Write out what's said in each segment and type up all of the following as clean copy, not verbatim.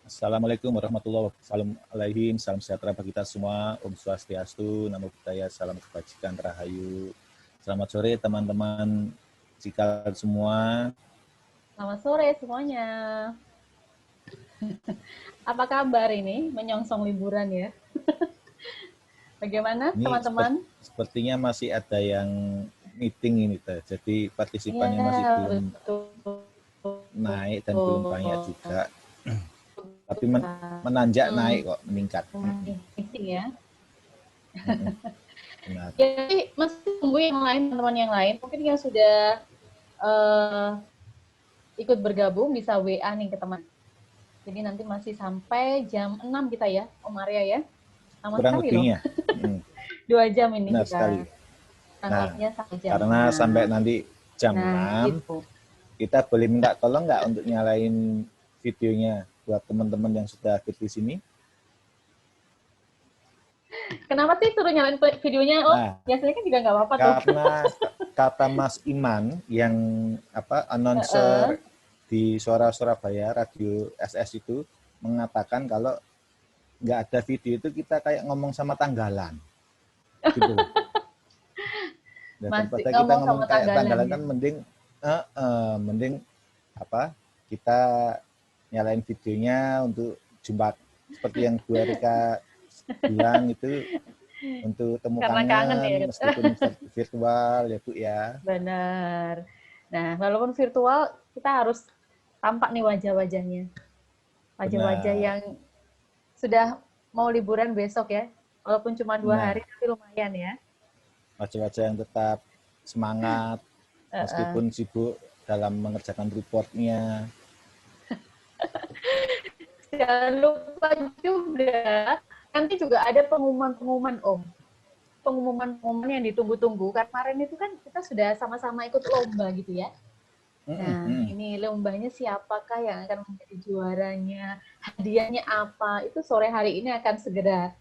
Assalamualaikum warahmatullahi wabarakatuh. Salam sejahtera bagi kita semua. Om Swastiastu, Namo Buddhaya, salam kebajikan, rahayu. Selamat sore teman-teman Cikal semua. Selamat sore semuanya. Apa kabar ini? Menyongsong liburan ya. Bagaimana teman-teman? Sepertinya masih ada yang meeting ini, jadi partisipannya masih belum naik dan belum banyak juga. Tapi menanjak naik kok, meningkat. Meeting ya. Benar. Jadi masih tunggu yang lain, teman-teman yang lain. Mungkin yang sudah ikut bergabung bisa WA nih ke teman. Jadi nanti masih sampai jam 6 kita ya, Om Arya ya. Lama Kurang sekali lebihnya. 2 jam ini Benar kita. sekali. Nah, Jam. karena sampai nanti jam 6, gitu. Kita boleh minta tolong nggak untuk nyalain videonya buat teman-teman yang sudah hadir di sini? Kenapa sih suruh nyalain videonya? Oh, biasanya kan juga nggak apa-apa tuh. Karena kata Mas Iman yang announcer di Suara Surabaya Radio SS itu mengatakan kalau nggak ada video itu kita kayak ngomong sama tanggalan. Gitu. Dan daripada kita ngomong kayak tanggalan kan mending kita nyalain videonya untuk jumpa seperti yang Bu Erika bilang itu untuk temu kangen ya, meskipun virtual ya Bu ya. Benar. Nah, walaupun virtual kita harus tampak nih wajah-wajahnya. Wajah-wajah yang sudah mau liburan besok ya. Walaupun cuma 2 hari tapi lumayan ya. Wajah-wajah yang tetap semangat meskipun sibuk dalam mengerjakan reportnya. Jangan lupa juga, nanti juga ada pengumuman Om. Pengumuman yang ditunggu-tunggu. Karena kemarin itu kan kita sudah sama-sama ikut lomba gitu ya. Nah, ini lombanya siapakah yang akan menjadi juaranya, hadiahnya apa, itu sore hari ini akan segera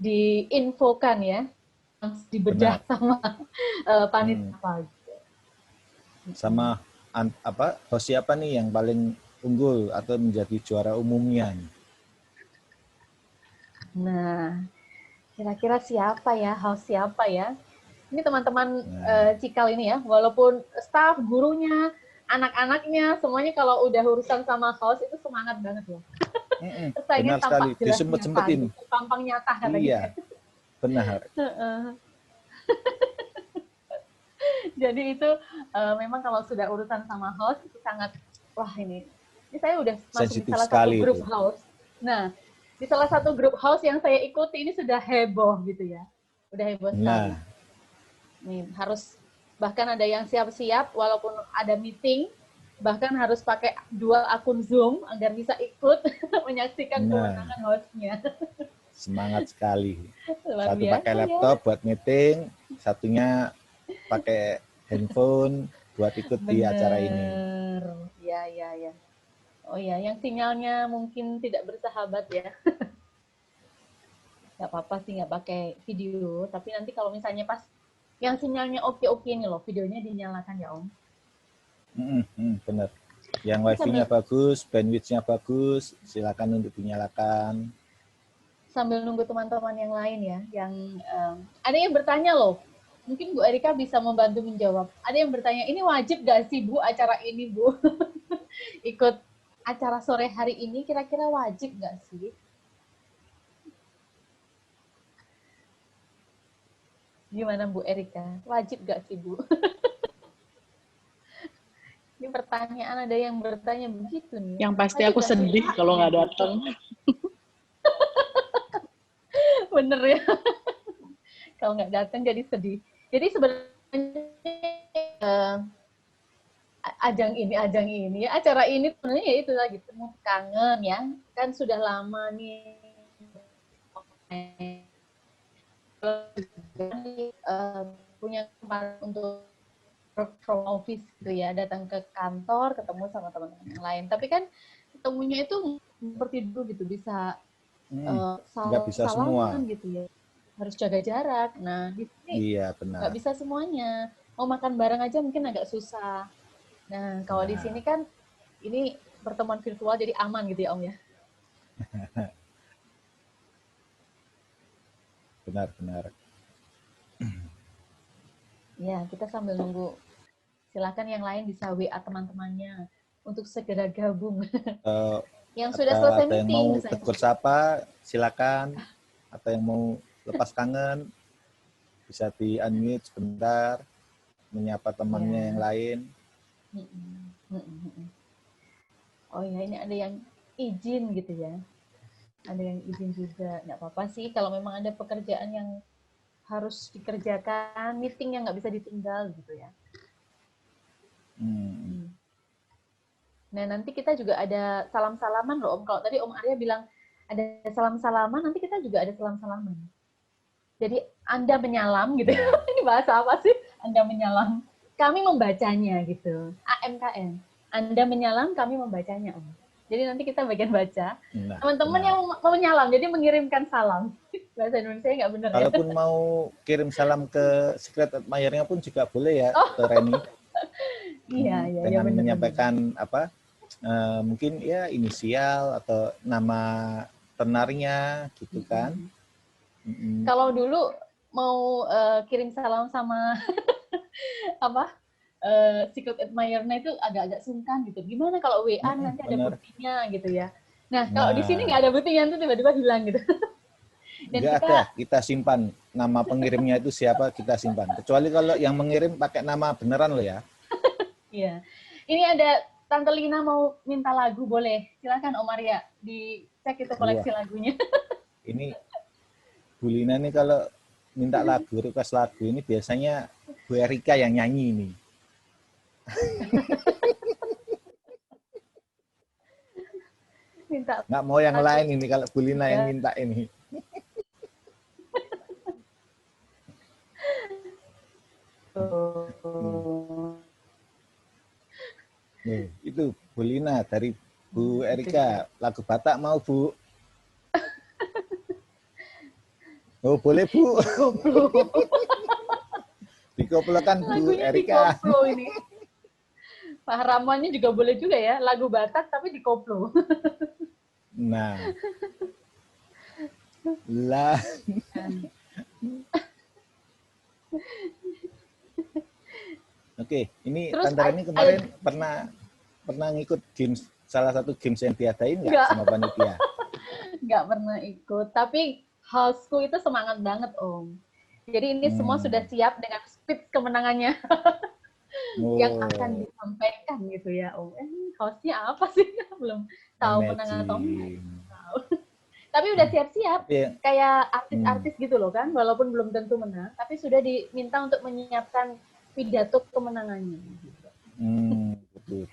diinfokan ya, dibedah sama panitia. Sama host siapa nih yang paling unggul atau menjadi juara umumnya? Nah, kira-kira siapa ya, host siapa ya? Ini teman-teman Cikal ini ya, walaupun staf, gurunya, anak-anaknya, semuanya kalau udah urusan sama host itu semangat banget loh. Benar sekali, disempet-sempetin. Tampang nyata katanya. Iya, benar. Jadi itu memang kalau sudah urusan sama host itu sangat, wah ini saya udah masuk di salah satu grup host. Nah, di salah satu grup host yang saya ikuti ini sudah heboh gitu ya. Udah heboh sekali. Nih, harus bahkan ada yang siap-siap walaupun ada meeting, bahkan harus pakai 2 akun Zoom agar bisa ikut menyaksikan kemenangan hostnya. Semangat sekali. Satu pakai laptop buat meeting, satunya pakai handphone buat ikut di acara ini. Ya. Oh ya, yang sinyalnya mungkin tidak bersahabat ya. Gak apa-apa sih nggak pakai video, tapi nanti kalau misalnya pas yang sinyalnya oke nih loh, videonya dinyalakan ya Om. Benar. Yang wifi-nya bagus, bandwidth-nya bagus, silakan untuk dinyalakan. Sambil nunggu teman-teman yang lain ya, yang ada yang bertanya loh, mungkin Bu Erika bisa membantu menjawab. Ada yang bertanya, ini wajib gak sih Bu acara ini Bu? Ikut acara sore hari ini kira-kira wajib gak sih? Gimana Bu Erika? Wajib gak sih Bu? Ini pertanyaan, ada yang bertanya begitu nih. Yang pasti aku sedih kalau nggak datang. Bener ya. Kalau nggak datang jadi sedih. Jadi sebenarnya ajang ini, acara ini sebenarnya ya itu lagi temu kangen ya. Kan sudah lama nih punya kesempatan untuk work from office gitu ya, datang ke kantor, ketemu sama teman-teman yang lain. Tapi kan ketemunya itu seperti dulu gitu, bisa nggak bisa semua gitu ya, harus jaga jarak. Nah di sini nggak bisa semuanya. Mau makan bareng aja mungkin agak susah. Nah kalau di sini kan ini pertemuan virtual jadi aman gitu ya Om ya. Benar-benar. Ya, kita sambil nunggu. Silakan yang lain bisa WA teman-temannya untuk segera gabung. Yang sudah Atau selesai ada yang meeting mau misalnya. tegur sapa, silakan. Atau yang mau lepas kangen, bisa di-unmute sebentar, menyapa temannya yang lain. Oh ya, ini ada yang izin gitu ya. Ada yang izin juga. Nggak apa-apa sih kalau memang ada pekerjaan yang harus dikerjakan, meeting yang nggak bisa ditinggal gitu ya. Nah, nanti kita juga ada salam-salaman loh Om. Kalau tadi Om Arya bilang ada salam-salaman, nanti kita juga ada salam-salaman. Jadi Anda menyalam gitu. Ini bahasa apa sih? Anda menyalam. Kami membacanya gitu. AMKM. Anda menyalam, kami membacanya Om. Jadi nanti kita bagian baca. Teman-teman yang mau menyalam, jadi mengirimkan salam. Bahasa Indonesia nggak benar ya. Kalaupun mau kirim salam ke secret admirer-nya pun juga boleh ya, ke Reni. Iya, dengan bener, menyampaikan apa mungkin ya inisial atau nama tenarnya gitu kan. Kalau dulu mau kirim salam sama apa secret admirer-nya itu agak-agak sungkan gitu. Gimana kalau WA nanti ada buktinya gitu ya. Nah, kalau di sini nggak ada buktinya tuh tiba-tiba hilang gitu. Dan nggak ada, kita simpan nama pengirimnya itu siapa, kita simpan. Kecuali kalau yang mengirim pakai nama beneran loh ya. Iya. Ini ada Tante Lina mau minta lagu, boleh. Silakan Om Arya, dicek itu koleksi lagunya. Ini Bu Lina nih kalau minta lagu, request lagu ini biasanya Bu Erika yang nyanyi ini. Minta nggak mau yang lain ini kalau Bu Lina yang minta ini. Nih, itu Bu Lina dari Bu Erika, lagu Batak mau Bu? Oh boleh Bu. Dikoplokan Bu Erika. Ini. Pak Ramonnya juga boleh juga ya, lagu Batak tapi dikoplo. Nah. Lah. Oke, ini Tante Reni kemarin pernah ngikut games, salah satu games yang diadain nggak sama panitia? Nggak pernah ikut, tapi houseku itu semangat banget Om. Jadi ini semua sudah siap dengan speech kemenangannya yang akan disampaikan gitu ya Om. Hostnya apa sih? Belum tahu menang atau enggak. Tapi udah siap-siap, kayak artis-artis gitu loh kan, walaupun belum tentu menang, tapi sudah diminta untuk menyiapkan pidato kemenangannya. Gitu. Betul.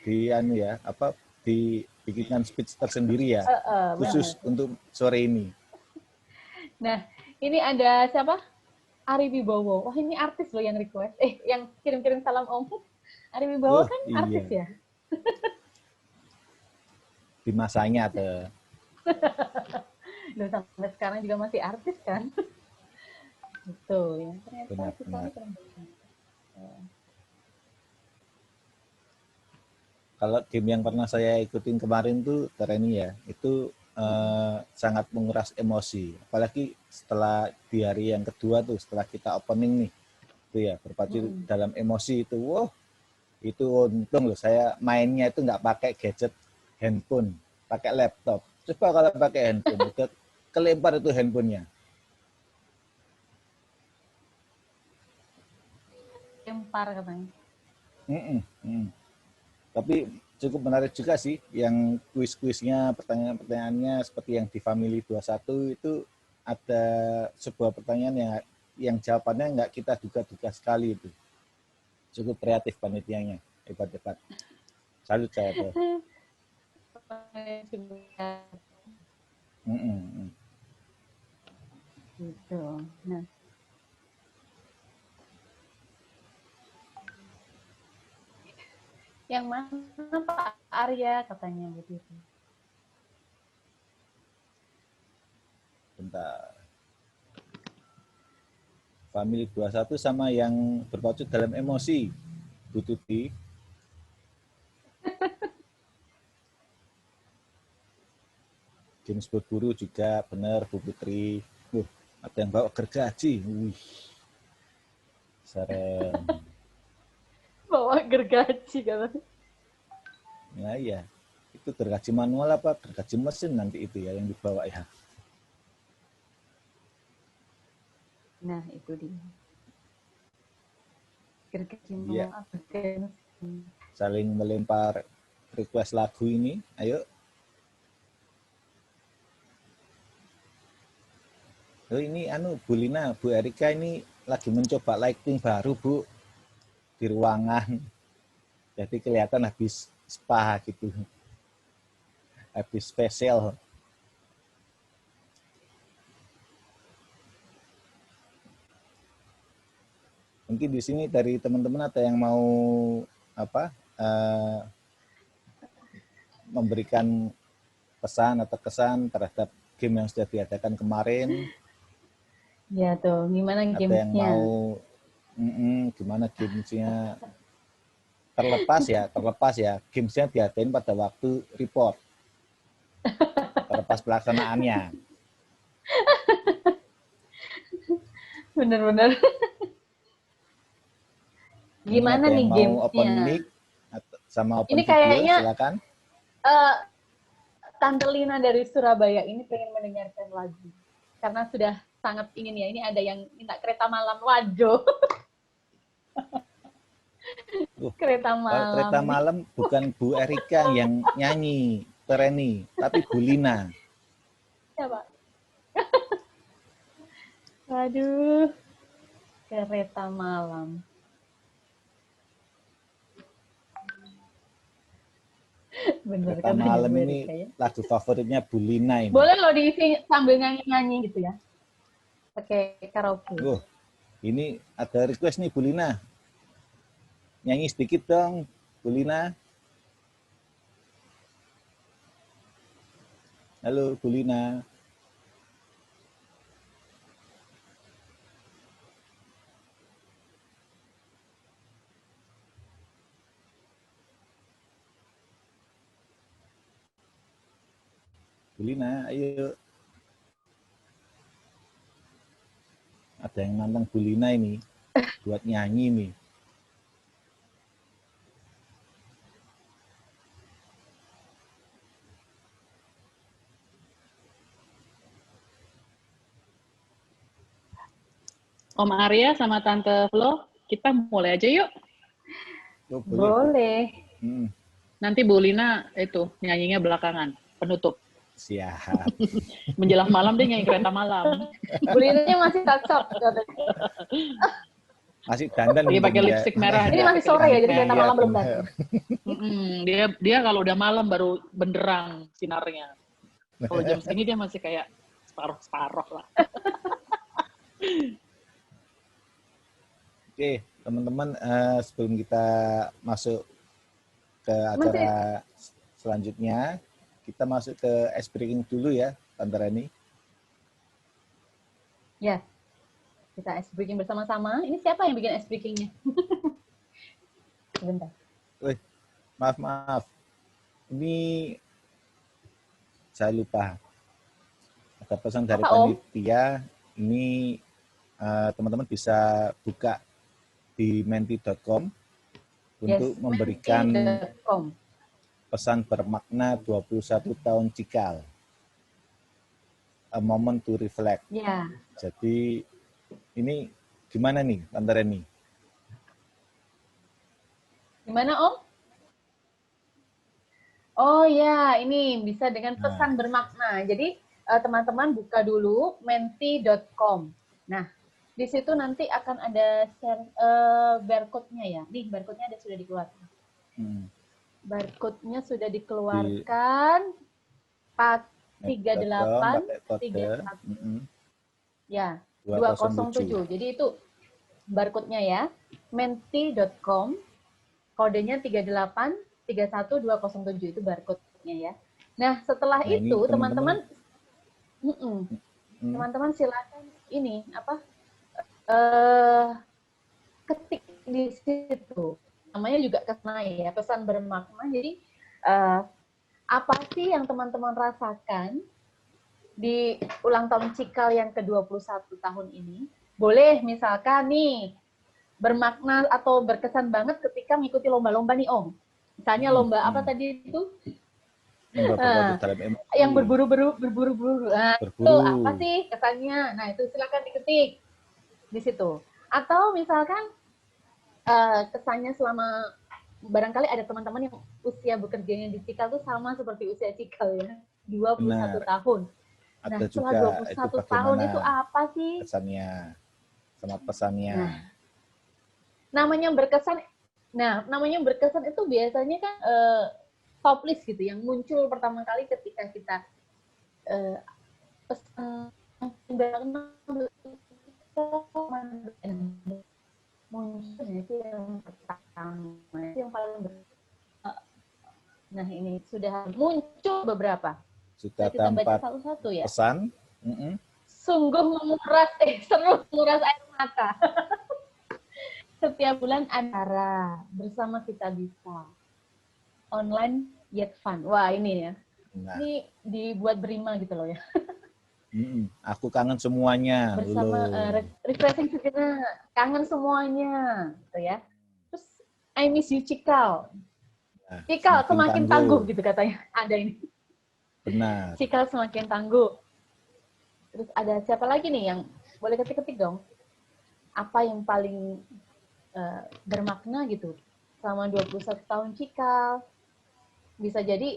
Dibikinkan speech tersendiri ya, khusus untuk sore ini. Nah, ini ada siapa? Ari Wibowo. Wah ini artis loh yang request. Yang kirim-kirim salam Om. Ari Wibowo kan artis ya? Di masanya tuh. Loh, sampai sekarang juga masih artis kan? Gitu ya. Ternyata benar. Kalau game yang pernah saya ikutin kemarin tuh Tereni ya, itu sangat menguras emosi. Apalagi setelah di hari yang kedua tuh, setelah kita opening nih, itu ya berpacu dalam emosi itu. Wow, itu untung loh saya mainnya itu nggak pakai gadget handphone, pakai laptop. Coba kalau pakai handphone, udah kelempar itu handphonenya. Lempar katanya. Tapi cukup menarik juga sih yang kuis-kuisnya, pertanyaan-pertanyaannya seperti yang di Family 21 itu ada sebuah pertanyaan yang jawabannya nggak kita duga-duga sekali itu. Cukup kreatif panitianya, hebat-hebat. Salut saya tuh. Gitu. Nah. Yang mana Pak Arya katanya begitu. Bentar. Family 21 sama yang berpacu dalam emosi, Bu Tuti. Games berburu juga benar Bu Putri. Ada yang bawa gergaji. Wih. Serem. Bawa gergaji kan. Nah iya. Itu gergaji manual apa gergaji mesin nanti itu ya yang dibawa ya. Nah, itu dia. Gergaji Iya. manual apa kan? Saling melempar request lagu ini. Ayo. Oh ini Bu Lina, Bu Erika ini lagi mencoba lighting baru Bu di ruangan. Jadi kelihatan habis spa gitu. Habis facial. Mungkin di sini dari teman-teman ada yang mau memberikan pesan atau kesan terhadap game yang sudah diadakan kemarin. Ya tuh, gimana Ada gamesnya? yang mau gimana gamesnya? Terlepas ya, gamesnya diadain pada waktu report. Terlepas pelaksanaannya. Bener-bener. Gimana nih gamesnya? Open mic sama open ini video, kayaknya, silakan. Tante Lina dari Surabaya ini pengen mendengarkan lagu. Karena sudah sangat ingin ya. Ini ada yang minta kereta malam. Waduh. Kereta malam. Kereta malam bukan Bu Erika yang nyanyi, Tereni, tapi Bu Lina. Siapa? Waduh. Kereta malam. Bener Kereta kan malam ini ya? lagu favoritnya Bu Lina ini. Boleh loh diisi sambil nyanyi-nyanyi gitu ya. Pakai karaoke. Ini ada request nih Bu Lina. Nyanyi sedikit dong, Bu Lina. Halo Bu Lina. Bu Lina, ayo. Ada yang nantang Bu Lina ini buat nyanyi nih. Om Arya sama Tante Flo, kita mulai aja yuk. Oh, boleh. Nanti Bu Lina itu nyanyinya belakangan, penutup. Siap. Menjelang malam dia nyanyi kereta malam. Bu Linanya masih cocok. Masih dandan. Dia pakai lipstick merah. Ini masih sore ya, jadi kereta malam belum datang. Dia kalau udah malam baru benderang sinarnya. Kalau jam segini dia masih kayak separuh-separuh lah. Oke, teman-teman, sebelum kita masuk ke acara selanjutnya, kita masuk ke ice breaking dulu ya, Tante Reni. Ya, kita ice breaking bersama-sama. Ini siapa yang bikin ice breakingnya? Sebentar. Maaf. Ini saya lupa. Ada pesan dari panitia. Ini teman-teman bisa buka di menti.com untuk memberikan pesan bermakna 21 tahun Cikal. A moment to reflect. Ya. Jadi ini gimana nih, Tante Reni? Gimana, Om? Oh ya, ini bisa dengan pesan bermakna. Jadi teman-teman buka dulu menti.com. Nah, di situ nanti akan ada barcode-nya ya. Nih, barcode-nya sudah dikeluarkan. Barcode-nya sudah dikeluarkan. 438 ya 207. Jadi itu barcode-nya ya. menti.com, kodenya 3831207 itu barcode-nya ya. Nah, setelah itu teman-teman silakan ini ketik di situ. Namanya juga kesana ya, pesan bermakna. Jadi apa sih yang teman-teman rasakan di ulang tahun Cikal yang ke-21 tahun ini, boleh misalkan nih, bermakna atau berkesan banget ketika mengikuti lomba-lomba nih Om. Misalnya lomba apa tadi itu? Dalam emosi. Yang berburu-buru. Nah, itu apa sih kesannya? Nah, itu silakan diketik di situ. Atau misalkan kesannya selama barangkali ada teman-teman yang usia bekerjanya di Cikal tuh sama seperti usia Cikal ya, 21 tahun. Ada nah, juga setelah 21 tahun itu apa sih? Kesannya sama pesannya. Namanya berkesan itu biasanya kan top list gitu yang muncul pertama kali ketika kita pesan muncul itu yang pertama itu yang paling nah ini sudah muncul beberapa. Sudah kita baca satu-satu ya. Pesan. Sungguh seru menguras air mata. Setiap bulan acara bersama kita bisa. Online yet fun. Wah ini ya. Nah. Ini dibuat berima gitu loh ya. Aku kangen semuanya. Bersama refreshing sejenak. Kangen semuanya. Gitu ya. Terus I miss you Cikal. Nah, Cikal semakin tangguh gitu katanya. Ada ini. Benar. Cikal semakin tangguh. Terus ada siapa lagi nih yang boleh ketik-ketik dong? Apa yang paling bermakna gitu selama 21 tahun Cikal. Bisa jadi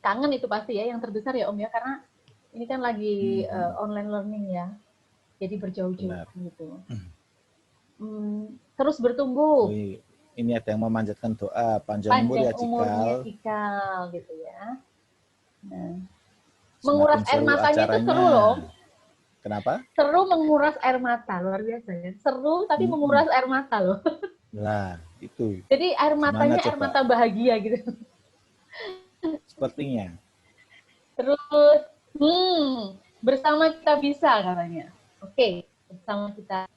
kangen itu pasti ya yang terbesar ya Om ya, karena ini kan lagi online learning ya, jadi berjauh-jauh gitu. Terus bertumbuh. Ini ada yang memanjatkan doa panjang umur ya Cikal gitu ya. Nah, menguras air matanya acaranya. itu seru loh. Kenapa? Seru menguras air mata, luar biasa ya. Seru tapi menguras air mata loh. Nah, itu. Jadi air matanya air mata bahagia gitu. Sepertinya. Terus, bersama kita bisa katanya. Oke, bersama kita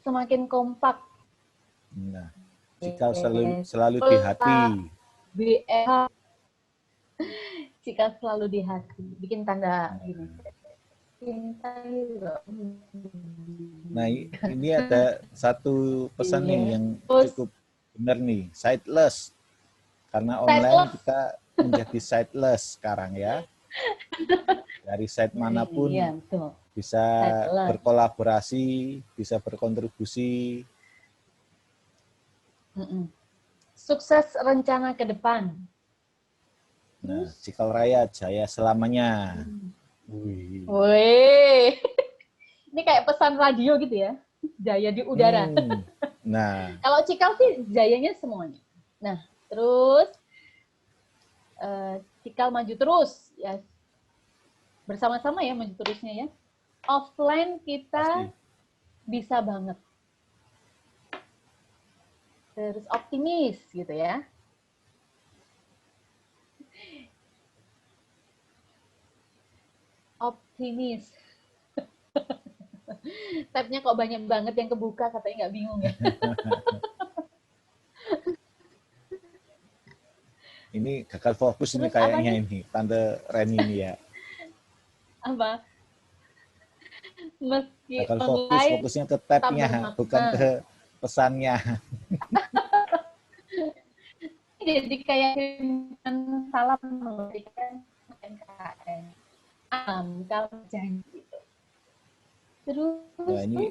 semakin kompak. Nah, Cikal selalu di hati. Cikal selalu di hati. Bikin tanda gini. Cinta juga. Nah, ini ada satu pesan nih yang cukup benar nih, sightless. Karena online kita menjadi sightless sekarang ya. Dari site manapun bisa berkolaborasi, bisa berkontribusi. Sukses rencana ke depan. Nah, Cikal Raya jaya selamanya. Wih. Ini kayak pesan radio gitu ya. Jaya di udara. Nah. Kalau Cikal sih jayanya semuanya. Nah, terus Cikal maju terus ya. Bersama-sama ya maju terusnya ya. Offline kita bisa banget. Terus optimis gitu ya. Optimis. Tab-nya kok banyak banget yang kebuka, katanya nggak bingung ya. Ini gagal fokus. Terus ini kayaknya ini, Tante Reni ini ya. Apa? Meski gagal fokus, fokusnya ke tab-nya, bukan ke pesannya. Jadi kayak salam memberikan KKN. Kalau janji. Terus, nah, ini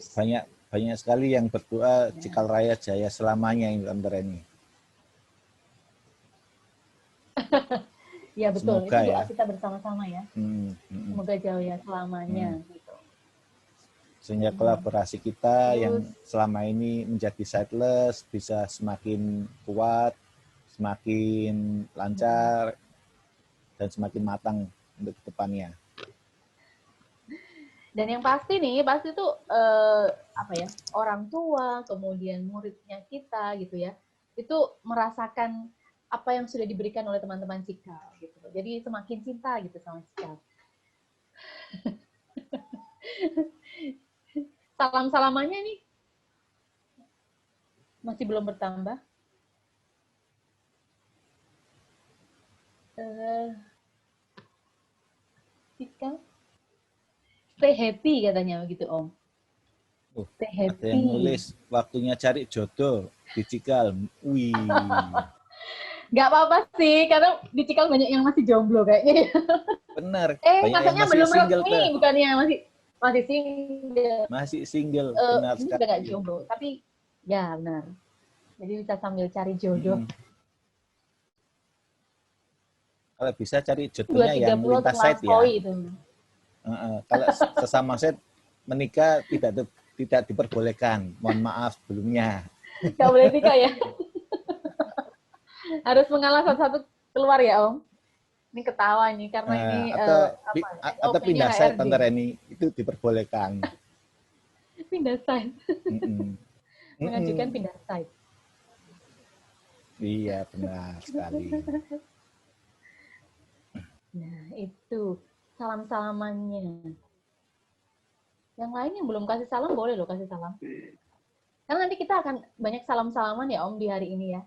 banyak sekali yang berdoa Cikal Raya jaya selamanya ini Tante Reni. Ya betul, semoga itu doa ya. kita bersama-sama ya. Semoga jaya selamanya gitu. Sehingga kolaborasi kita yang selama ini menjadi sightless bisa semakin kuat, semakin lancar, dan semakin matang untuk depannya. Dan yang pasti tuh apa ya, orang tua, kemudian muridnya kita gitu ya, itu merasakan apa yang sudah diberikan oleh teman-teman Cikal gitu. Jadi semakin cinta gitu sama Cikal. Salam-salamannya nih masih belum bertambah. stay happy katanya begitu Om. Stay happy. Ada yang nulis waktunya cari jodoh di Cikal. Wih. Nggak apa-apa sih, karena di Cikal banyak yang masih jomblo kayaknya. Benar. Banyak yang Maksudnya masih belum single resmi, bukannya masih single. Masih single, benar ini sekali. udah nggak jomblo, tapi ya benar. Jadi bisa sambil cari jodoh. Kalau bisa cari jodohnya yang lintas side ya. Kalau sesama side menikah tidak diperbolehkan. Mohon maaf sebelumnya. Nggak boleh nikah ya. Harus mengalah satu-satu keluar ya Om. Ini ketawa nih karena ini atau pindah side Tante Reni itu diperbolehkan. Pindah side. Mengajukan pindah side. Iya benar sekali. Nah itu salam-salamannya. Yang lain yang belum kasih salam boleh loh kasih salam. Karena nanti kita akan banyak salam-salaman ya Om di hari ini ya.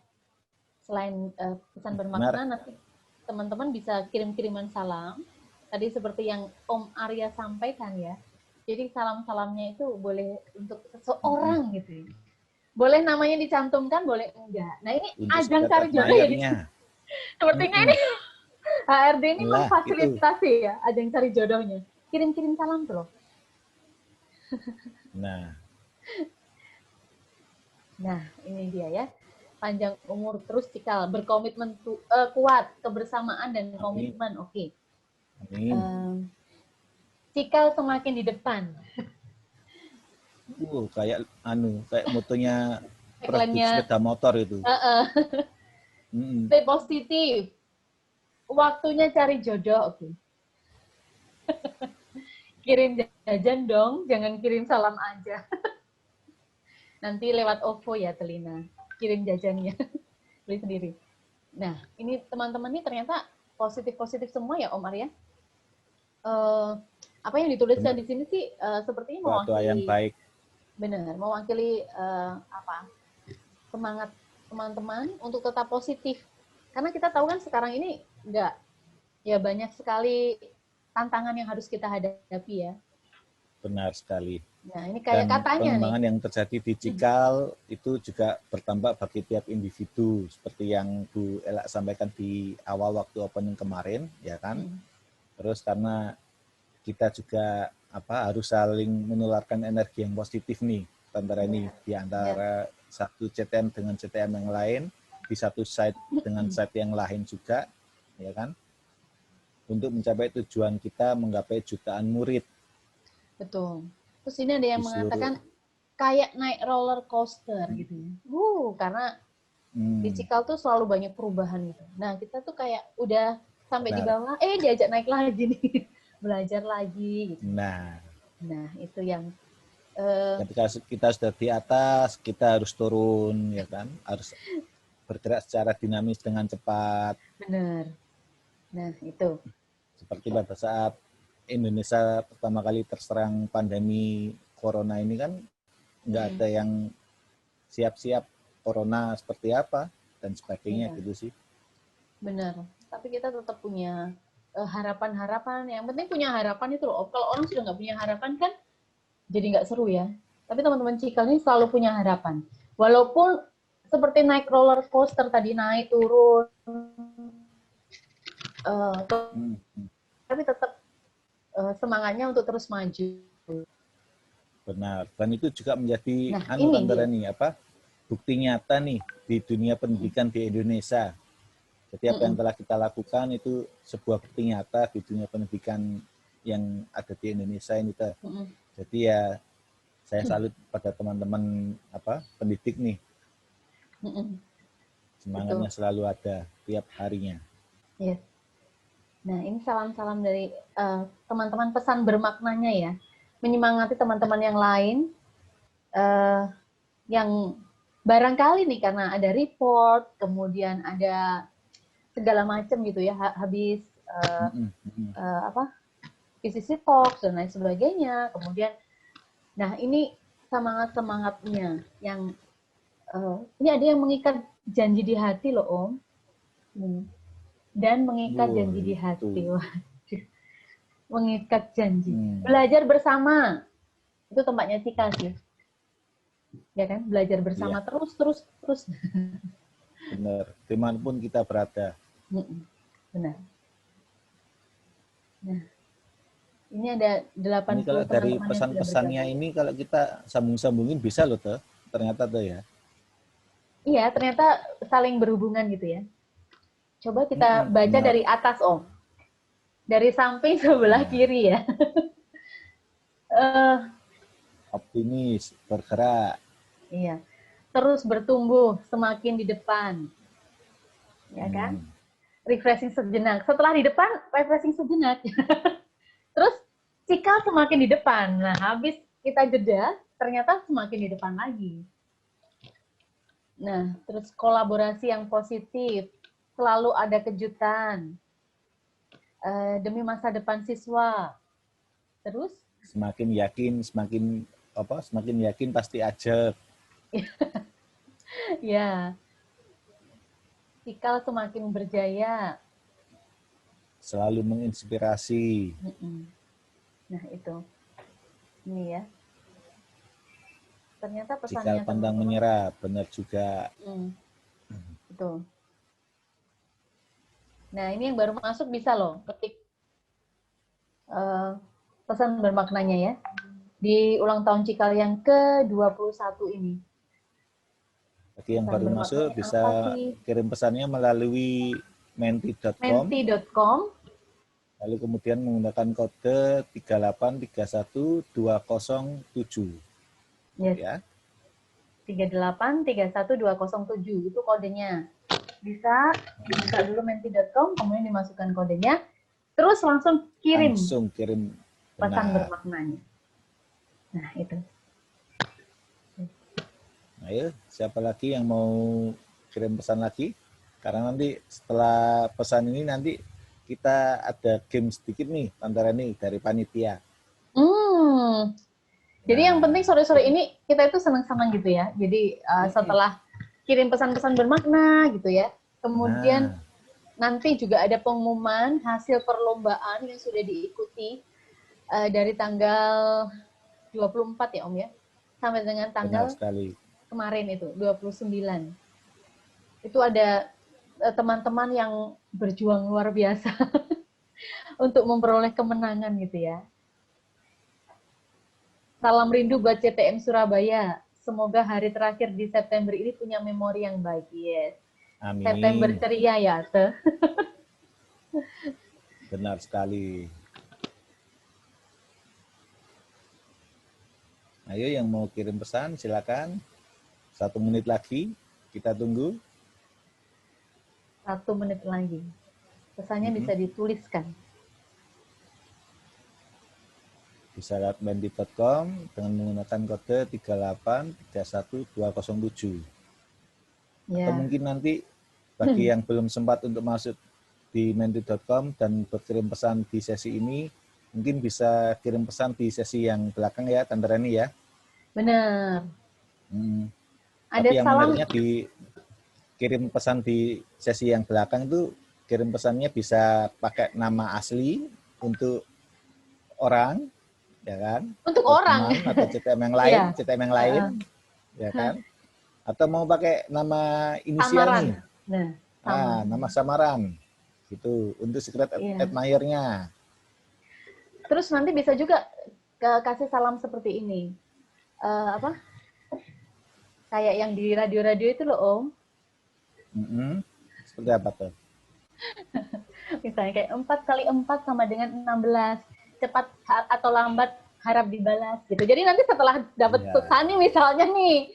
Selain pesan bermakna, nanti teman-teman bisa kirim-kiriman salam. Tadi seperti yang Om Arya sampaikan ya. Jadi salam-salamnya itu boleh untuk seseorang gitu. Boleh namanya dicantumkan, boleh enggak. Nah ini untuk ajang cari jodoh ya. Sepertinya ini HRD ini memfasilitasi gitu. Ya ajang cari jodohnya. Kirim-kirim salam tuh loh. Nah ini dia ya. Panjang umur terus Cikal, berkomitmen kuat, kebersamaan dan komitmen. Oke. Cikal semakin di depan. Kayak motonya produk sepeda motor itu. Stay positif. Waktunya cari jodoh, oke. Kirim jajan dong, jangan kirim salam aja. Nanti lewat OVO ya Telina. Kirim jajannya, beli sendiri. Nah, ini teman-teman ini ternyata positif-positif semua ya Om Arya. Apa yang dituliskan di sini sih sepertinya mewakili yang baik. Benar, mewakili semangat teman-teman untuk tetap positif. Karena kita tahu kan sekarang ini banyak sekali tantangan yang harus kita hadapi ya. Benar sekali. Nah, ini kayak katanya pengembangan yang terjadi di Cikal itu juga bertambah bagi tiap individu seperti yang Bu Ela sampaikan di awal waktu opening kemarin, ya kan? Terus karena kita juga harus saling menularkan energi yang positif nih, Tante Reni, di antara satu CTM dengan CTM yang lain, di satu site dengan site yang lain juga, ya kan? Untuk mencapai tujuan kita menggapai jutaan murid. Betul. Terus ini ada yang mengatakan kayak naik roller coaster gitu ya. Karena di Cikal tuh selalu banyak perubahan gitu. Nah, kita tuh kayak udah sampai di bawah, diajak naik lagi nih. Belajar lagi gitu. Nah, itu yang ketika kita sudah di atas, kita harus turun, ya kan? Harus bergerak secara dinamis dengan cepat. Benar. Nah, itu. Seperti pada saat Indonesia pertama kali terserang pandemi corona ini kan nggak ada yang siap-siap corona seperti apa dan sebagainya gitu sih. Benar. Tapi kita tetap punya harapan-harapan. Yang penting punya harapan itu loh. Kalau orang sudah nggak punya harapan kan jadi nggak seru ya. Tapi teman-teman Cikal ini selalu punya harapan. Walaupun seperti naik roller coaster tadi, naik turun. Tapi tetap semangatnya untuk terus maju. Benar. Dan itu juga menjadi Tante Reni, bukti nyata nih di dunia pendidikan di Indonesia. Jadi apa yang telah kita lakukan itu sebuah bukti nyata di dunia pendidikan yang ada di Indonesia ini. Jadi ya saya salut pada teman-teman pendidik nih. Semangatnya selalu ada tiap harinya. Yes. Nah, ini salam-salam dari teman-teman pesan bermaknanya ya. Menyemangati teman-teman yang lain yang barangkali nih karena ada report, kemudian ada segala macam gitu ya, habis PCC Talks dan lain sebagainya. Kemudian, nah ini semangat-semangatnya yang ini ada yang mengikat janji di hati loh Om. Dan mengikat janji di hati. mengikat janji. Belajar bersama. Itu tempatnya Cika sih. Ya kan? Belajar bersama terus. Benar. Dimanapun kita berada. Benar. Nah, ini ada 80 ini kalau dari pesan-pesannya ini kalau kita sambung-sambungin bisa loh tuh. Ternyata tuh ya. Iya, ternyata saling berhubungan gitu ya. Coba kita baca benar. dari atas, Om. Dari samping sebelah kiri ya. Optimis, bergerak. Iya. Terus bertumbuh semakin di depan. Ya kan? Refreshing sejenak. Setelah di depan, refreshing sejenak. Terus cikal semakin di depan. Nah, habis kita jeda, ternyata semakin di depan lagi. Nah, terus kolaborasi yang positif. Selalu ada kejutan. Demi masa depan siswa. Terus? Semakin yakin pasti ajak. Ya. Cikal semakin berjaya. Selalu menginspirasi. Nah, itu. Ini ya. Ternyata pesannya Cikal pantang menyerah, benar juga. Betul. Nah, ini yang baru masuk bisa loh, ketik pesan bermaknanya ya. Di ulang tahun Cikal yang ke-21 ini. Bagi yang baru masuk bisa kirim pesannya melalui menti.com. Lalu kemudian menggunakan kode 3831207. Yes. Ya. 3831207 itu kodenya. Bisa buka dulu menti.com, kemudian dimasukkan kodenya, terus langsung kirim pesan bermaknanya. Nah, itu. Ayo, siapa lagi yang mau kirim pesan lagi? Karena nanti setelah pesan ini nanti kita ada game sedikit nih, antara nih dari panitia. Jadi yang penting sore-sore ini kita itu senang-senang gitu ya. Jadi setelah kirim pesan-pesan bermakna gitu ya. Kemudian nanti juga ada pengumuman hasil perlombaan yang sudah diikuti dari tanggal 24 ya Om ya. Sampai dengan tanggal kemarin itu, 29. Itu ada teman-teman yang berjuang luar biasa untuk memperoleh kemenangan gitu ya. Salam rindu buat CTM Surabaya. Semoga hari terakhir di September ini punya memori yang baik. Yes. Amin. September ceria ya, Teh. Benar sekali. Ayo yang mau kirim pesan silakan. 1 menit lagi kita tunggu. 1 menit lagi. Pesannya bisa dituliskan. Bisa lewat menti.com dengan menggunakan kode 3831207. Ya. Atau mungkin nanti bagi yang belum sempat untuk masuk di menti.com dan berkirim pesan di sesi ini, mungkin bisa kirim pesan di sesi yang belakang ya, Tante Reni ya. Benar. Ada tapi yang salam. Menariknya di kirim pesan di sesi yang belakang itu kirim pesannya bisa pakai nama asli untuk orang, ya kan? Untuk orang atau CTM yang lain, CTM yang lain, ya kan? Atau mau pakai nama inisial samaran. nih, nama samaran, gitu untuk secret admirer-nya. Terus nanti bisa juga kasih salam seperti ini, kayak yang di radio-radio itu loh Om. Seperti apa tuh? Misalnya kayak 4 kali 4 sama dengan 16. Cepat atau lambat harap dibalas gitu. Jadi nanti setelah dapat pesan nih misalnya nih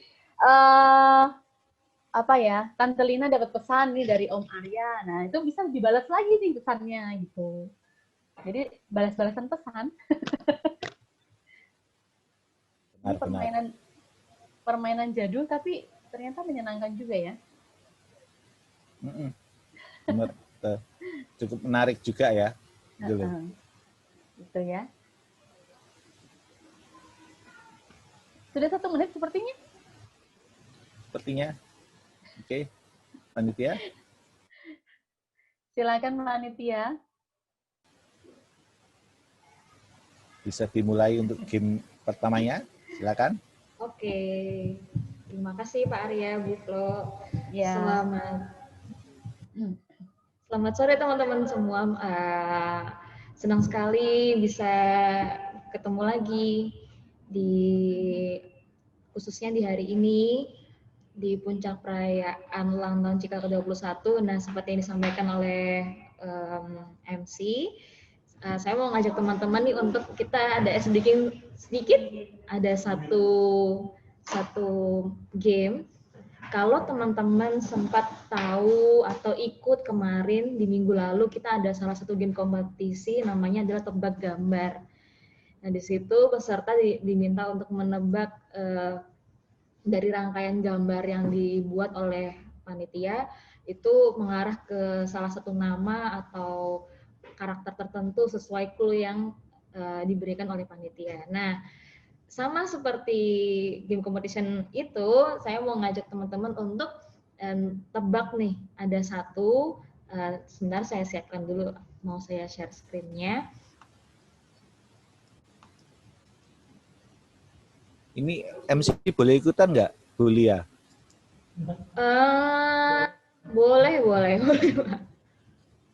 Tante Lina dapat pesan nih dari Om Arya. Nah, itu bisa dibalas lagi nih pesannya gitu. Jadi balas-balasan pesan. Ini permainan jadul tapi ternyata menyenangkan juga ya. Benar, cukup menarik juga ya. Gitu ya. Sudah 1 menit sepertinya. Oke. Panitia. Silakan panitia. bisa dimulai untuk game pertamanya. Silakan. Oke. Terima kasih Pak Arya, Bu Flo. Ya. Selamat sore teman-teman semua. Senang sekali bisa ketemu lagi khususnya di hari ini di puncak perayaan ulang tahun Cika ke-21. Nah, seperti yang disampaikan oleh MC, saya mau ngajak teman-teman nih untuk kita ada sedikit ada satu game. Kalau teman-teman sempat tahu atau ikut kemarin di minggu lalu, kita ada salah satu game kompetisi namanya adalah tebak gambar. Nah, di situ peserta diminta untuk menebak dari rangkaian gambar yang dibuat oleh panitia itu mengarah ke salah satu nama atau karakter tertentu sesuai clue yang diberikan oleh panitia. Nah, sama seperti game competition itu, saya mau ngajak teman-teman untuk tebak nih. Ada satu, sebentar saya siapkan dulu, mau saya share screen-nya. Ini MC boleh ikutan nggak, Bu Lia? Boleh.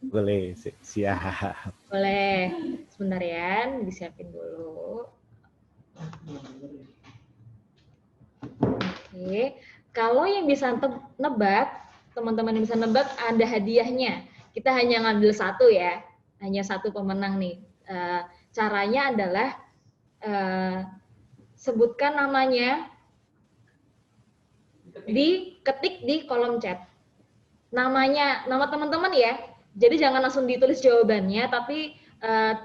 Boleh, siap. Boleh. Sebentar ya, disiapin dulu. Oke, kalau yang bisa nebak, teman-teman yang bisa nebak ada hadiahnya. Kita hanya ngambil satu ya, hanya satu pemenang nih. Caranya adalah sebutkan namanya, diketik di kolom chat. Nama teman-teman ya. Jadi jangan langsung ditulis jawabannya, tapi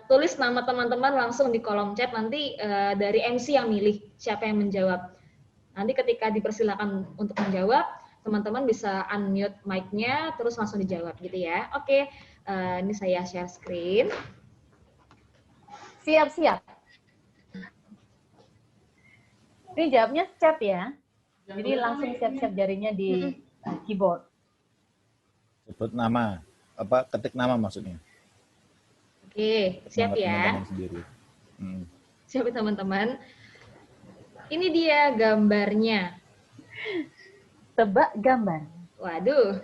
tulis nama teman-teman langsung di kolom chat, nanti dari MC yang milih siapa yang menjawab. Nanti ketika dipersilakan untuk menjawab, teman-teman bisa unmute mic-nya terus langsung dijawab gitu ya. Oke, ini saya share screen. Siap. Ini jawabnya chat ya. Jadi langsung siap-siap jarinya di keyboard. Sebut nama, ketik nama maksudnya. Oke, siap ya. Siap teman-teman. Ini dia gambarnya. Tebak gambar. Waduh,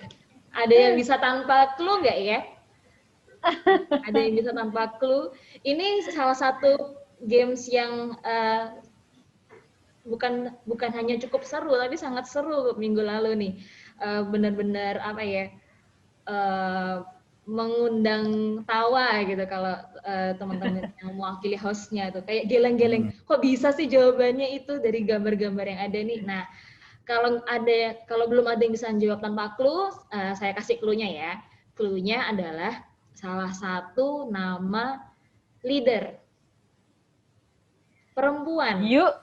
ada yang bisa tanpa clue nggak ya? Ada yang bisa tanpa clue. Ini salah satu games yang bukan hanya cukup seru, tapi sangat seru minggu lalu nih. Benar-benar apa ya? Mengundang tawa gitu kalau teman-teman yang mewakili hostnya tuh kayak geleng-geleng, kok bisa sih jawabannya itu dari gambar-gambar yang ada nih. Nah, kalau belum ada yang bisa jawab tanpa clue, saya kasih clue-nya ya. Clue-nya adalah salah satu nama leader perempuan. Yuk.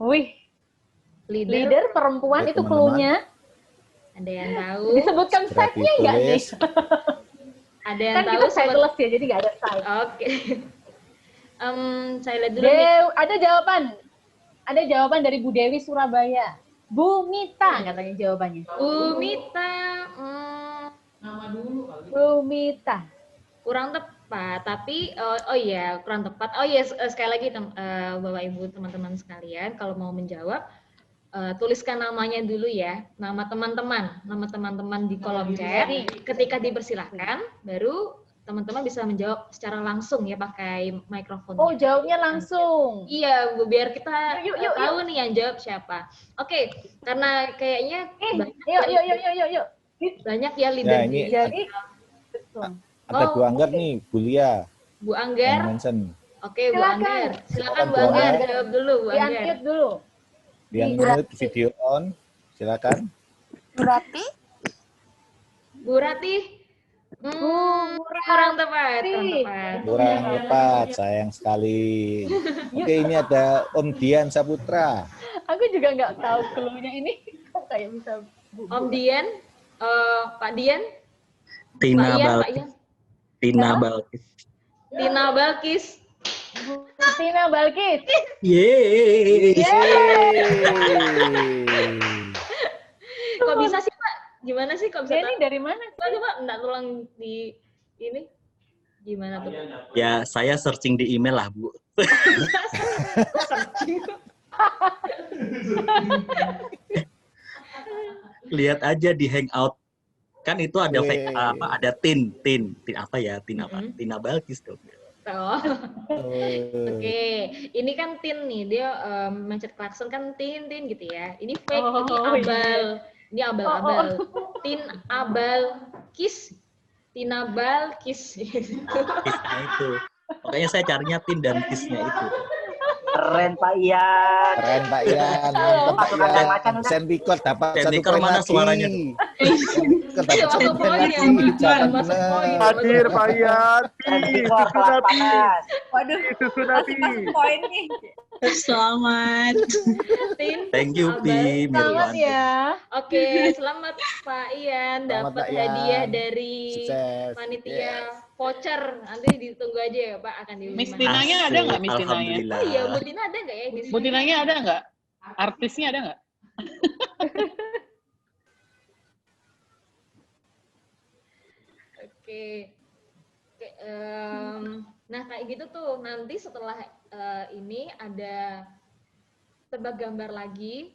Wih. Leader perempuan itu clue-nya. Ada yang tahu? Disebutkan site-nya nggak nih? Ada yang kan tahu? Kita sideless ya, jadi nggak ada site. Oke. Saya lihat dulu nih. Ada jawaban dari Bu Dewi Surabaya. Bu Mita katanya jawabannya. Bu Mita. Nama dulu kali. Bu Mita. Kurang tepat, tapi kurang tepat. Sekali lagi Bapak Ibu teman-teman sekalian, kalau mau menjawab tuliskan namanya dulu ya, nama teman-teman di kolom chat. Ketika dipersilahkan, baru teman-teman bisa menjawab secara langsung ya pakai mikrofon. Oh, jawabnya langsung. Iya, Bu, biar kita tahu nih yang jawab siapa. Oke, karena kayaknya yuk. Banyak ya leader. Ya, ini jadi ada Bu Angger nih, Bu Lia. Bu Angger. Oke, Bu Angger. Silakan Bu Angger, jawab dulu Bu Angger. Di-unmute dulu. Di-unmute, video on. Silakan. Bu Ratih. Kurang tepat. Kurang tepat, sayang sekali. Oke, ini ada Om Dian Saputra. Aku juga nggak tahu clue-nya ini. Kok kayak bisa Om Dian, Pak Dian. Tina Balkis. Tina Balkis. Yeay. Kok bisa sih Pak? Gimana sih kok bisa? Ini dari mana? Coba enggak tolong di ini. Gimana tuh? Ya, saya searching di email lah, Bu. Searching. Lihat aja di Hangout. Kan itu ada Weh. ada tin apa ya? Tin apa? Tina Balkis tuh. Oh. Oh. Oke, ini kan tin nih, dia mencet klakson kan tin gitu ya. Ini fake, ini Oh, abal, ini abal-abal. Tin abal kiss, tinabal kiss. Kisnya itu. Makanya saya carinya tin dan kisnya itu. Keren Pak Ian. Keren Pak Ian, mantap Pak Masuk kandang Ian. macan udah. Sandpicot dapat satu Sandpicot poin mana lagi. suaranya? Sandpicot dapat satu Masuk poin poin lagi. ya, Ucapan masuk benar. poin. Hadir Pak Ian. Sandpicot kelas panas. Waduh, Susu Nabi. masuk poin nih. Selamat. Tin, Thank you, abal. Pi. Selamat Mirwan. ya. Oke, selamat Pak Ian Selamat, dapat Pak Ian. hadiah dari Sukses. panitia voucher. Nanti ditunggu aja ya Pak, akan diumumkan. Miss Tinanya ada nggak Miss Tinanya? Alhamdulillah. Oh iya, Bu Tina ada nggak ya di sini? Bu Tinanya ada nggak? Artisnya ada nggak? Oke. Oke, nah kayak gitu tuh nanti setelah ini ada tebak gambar lagi.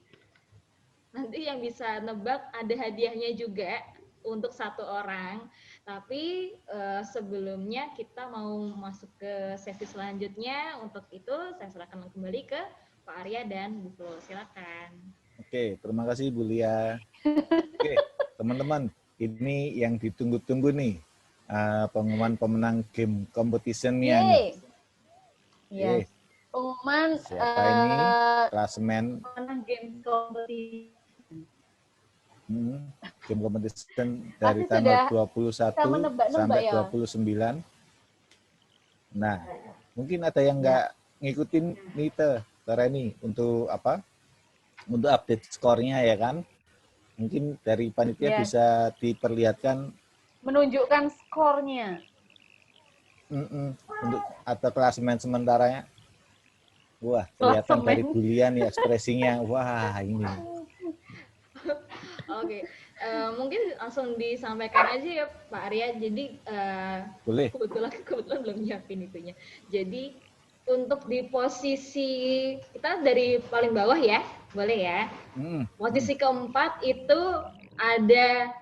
Nanti yang bisa nebak ada hadiahnya juga untuk satu orang. Tapi sebelumnya kita mau masuk ke sesi selanjutnya. Untuk itu saya serahkan kembali ke Pak Arya dan Bu Flo. Silakan. Oke, terima kasih Bu Lia. Oke, teman-teman, ini yang ditunggu-tunggu nih. Pengumuman pemenang game competition-nya nih. Yeay. Yeay. Yes. Pengumuman Siapa ini? Klasemen pemenang game kompetisi. game competition dari Pasti tanggal sudah 21 kita menebak-nebak sampai ya. 29. Nah, mungkin ada yang nggak ngikutin nih Reni untuk apa? Untuk update skornya ya kan? Mungkin dari panitia Yes. bisa diperlihatkan Menunjukkan skornya. untuk atau klasemen sementaranya. Wah, kelihatan dari Klasemen. bulian ya ekspresinya. Wah, ini. Oke, mungkin langsung disampaikan aja ya Pak Arya. Jadi Boleh. kebetulan belum nyiapin itunya. Jadi untuk di posisi kita dari paling bawah ya, boleh ya. Posisi keempat itu ada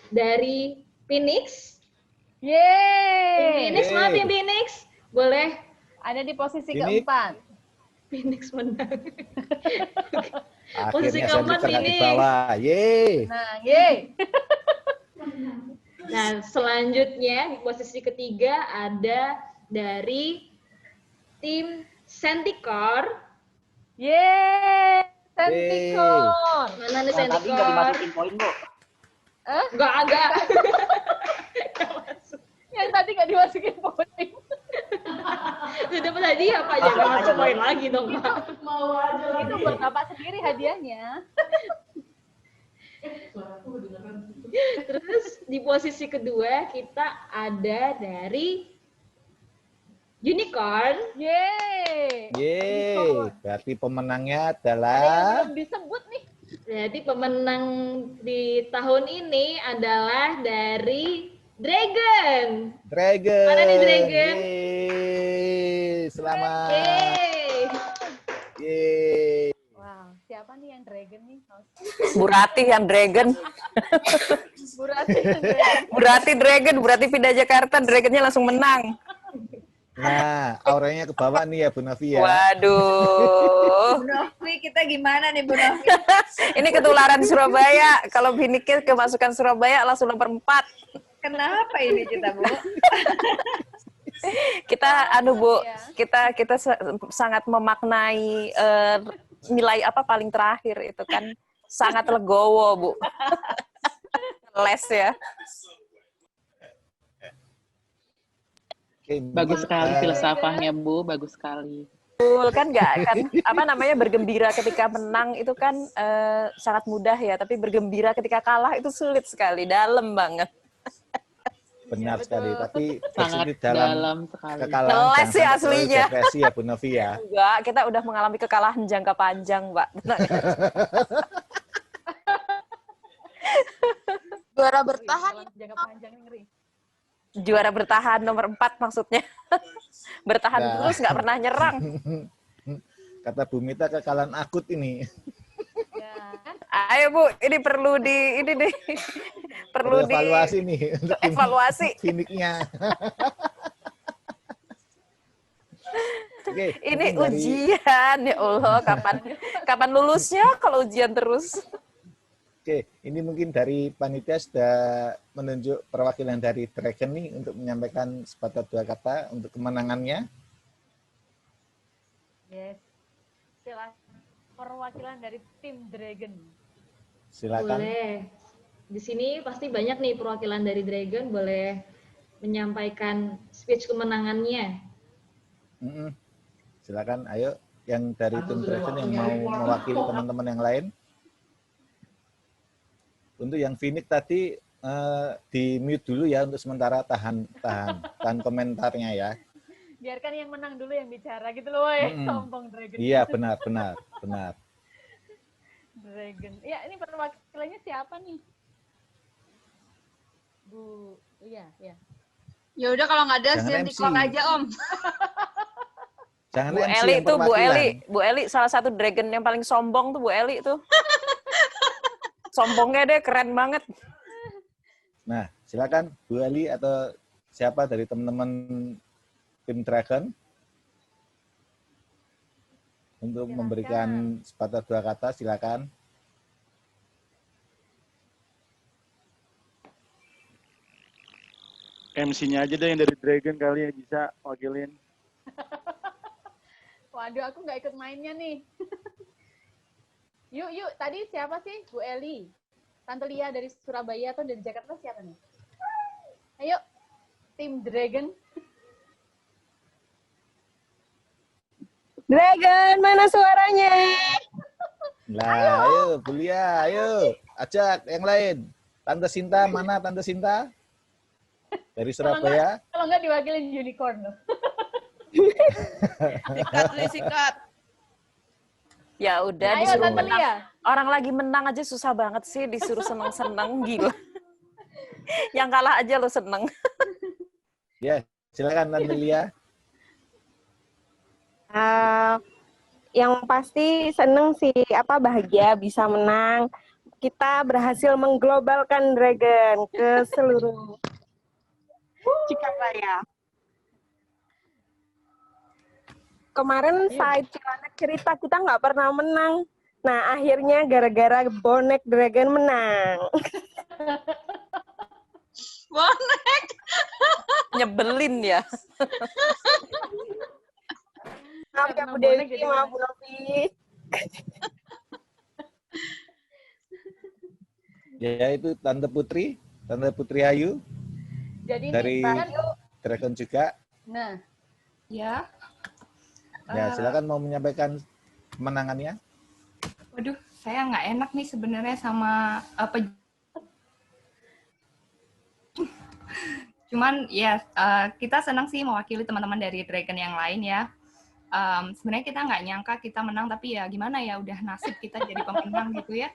dari Phoenix. Yeay. Phoenix, mana tim Phoenix? Boleh. Ada di posisi Phoenix. keempat. Phoenix menang. Akhirnya Posisi saya keempat di ini. bawah. Yeay. Nah, yeay. Nah, selanjutnya di posisi ketiga ada dari tim Centicore. Yeay. Centicore. Mana nih Yang tadi nggak Centicore? dimasukin poin, Bu. Enggak. Yang tadi nggak dimasukin poin. Sudah dapat hadiah Pak, jangan masuk poin lagi dong Pak. Itu buat Bapak sendiri hadiahnya. Terus di posisi kedua kita ada dari Unicorn. Yeay. Yeay. Berarti pemenangnya Ada yang adalah belum disebut nih. Jadi pemenang di tahun ini adalah dari Dragon. Dragon. Mana nih Dragon? Yeay. Selamat. Yeay. Yeay. Wow, siapa nih yang dragon nih? Bu Ratih yang Dragon. Bu Ratih yang dragon. Bu Ratih Dragon, Bu Ratih pindah Jakarta, Dragonnya langsung menang. Nah, auranya ke bawah nih ya Bu Novi ya. Waduh. Bu Novi, kita gimana nih Bu Novi? Ini ketularan Surabaya. Kalau Biniknya kemasukan Surabaya langsung nomor 4. Kenapa ini kita, Bu? Kita Bu, kita sangat memaknai nilai apa paling terakhir itu kan sangat legowo, Bu. Les ya. Oke, Bagus mungkin, sekali filsafahnya, Bu. Bagus sekali. Betul kan nggak kan apa namanya bergembira ketika menang itu kan sangat mudah ya, tapi bergembira ketika kalah itu sulit sekali, dalam banget. benar sekali, tapi Sangat positif dalam sekali. kekalahan Ngeles jangan sih sampai aslinya. terlalu depresi ya Bu Novi ya. Enggak, kita udah mengalami kekalahan jangka panjang, Mbak. Juara bertahan ya. Jangka panjang ngeri. Juara bertahan nomor 4 maksudnya. Bertahan Nah. terus, nggak pernah nyerang. Kata Bu Mita kekalahan akut ini. Ya, kan? Ayo Bu, ini perlu perlu Evaluasi nih untuk tim evaluasi. Phoenix-nya. Oke, Ini mungkin dari- ujian ya Allah, kapan lulusnya kalau ujian terus? Oke, ini mungkin dari panitia sudah menunjuk perwakilan dari Dragon nih untuk menyampaikan sepatah dua kata untuk kemenangannya. Yes. Silakan perwakilan dari tim Dragon. Silakan. Boleh. Di sini pasti banyak nih perwakilan dari Dragon, boleh menyampaikan speech kemenangannya. Silakan, ayo yang dari tim Dragon yang mau mewakili teman-teman yang lain. Untuk yang Phoenix tadi di mute dulu ya untuk sementara, tahan komentarnya ya. Biarkan yang menang dulu yang bicara gitu loh, woy. Sombong Dragon. Iya, benar. Dragon. Ya, ini perwakilannya siapa nih? Bu, iya. Ya udah kalau nggak ada Jangan Zen MC. Tikok aja Om. Jangan Bu MC Eli yang tuh, Bu perwakilan. Bu Eli salah satu Dragon yang paling sombong tuh Bu Eli tuh. Sombongnya deh, keren banget. Nah, silakan Bu Eli atau siapa dari teman-teman tim Dragon untuk Silakan. memberikan sepatah dua kata, silakan. MC-nya aja deh yang dari Dragon kali ya bisa wakilin. Waduh, aku nggak ikut mainnya nih. Yuk, tadi siapa sih? Bu Eli. Tante Lia dari Surabaya atau dari Jakarta siapa nih? Ayo, tim Dragon. Dragon, mana suaranya? Nah, ayo Bu Lia, ayo ajak yang lain. Tante Sinta, mana Tante Sinta? Dari Surabaya. Kalau nggak diwakilin unicorn loh. Sikat. Ya udah, Ayo disuruh Tante menang. Lia. Orang lagi menang aja susah banget sih, disuruh seneng-seneng, gila. Yang kalah aja lo seneng. Ya, silakan Tante Lia. Yang pasti seneng sih, bahagia bisa menang. Kita berhasil mengglobalkan Dragon ke seluruh Cikaraya. Kemarin saat Cilandak cerita kita nggak pernah menang. Nah, akhirnya gara-gara bonek Dragon menang. Bonek. Nyebelin ya. Maaf ya Bu Dewi, maaf Bu Novi. Ya, itu Tante Putri Ayu Jadi dari nih, kan, Dragon juga. nah, Ya. Ya, silakan mau menyampaikan kemenangannya. Waduh, saya nggak enak nih sebenarnya sama cuman ya kita senang sih mewakili teman-teman dari Dragon yang lain ya. Sebenarnya kita nggak nyangka kita menang, tapi ya gimana ya, udah nasib kita jadi pemenang gitu ya.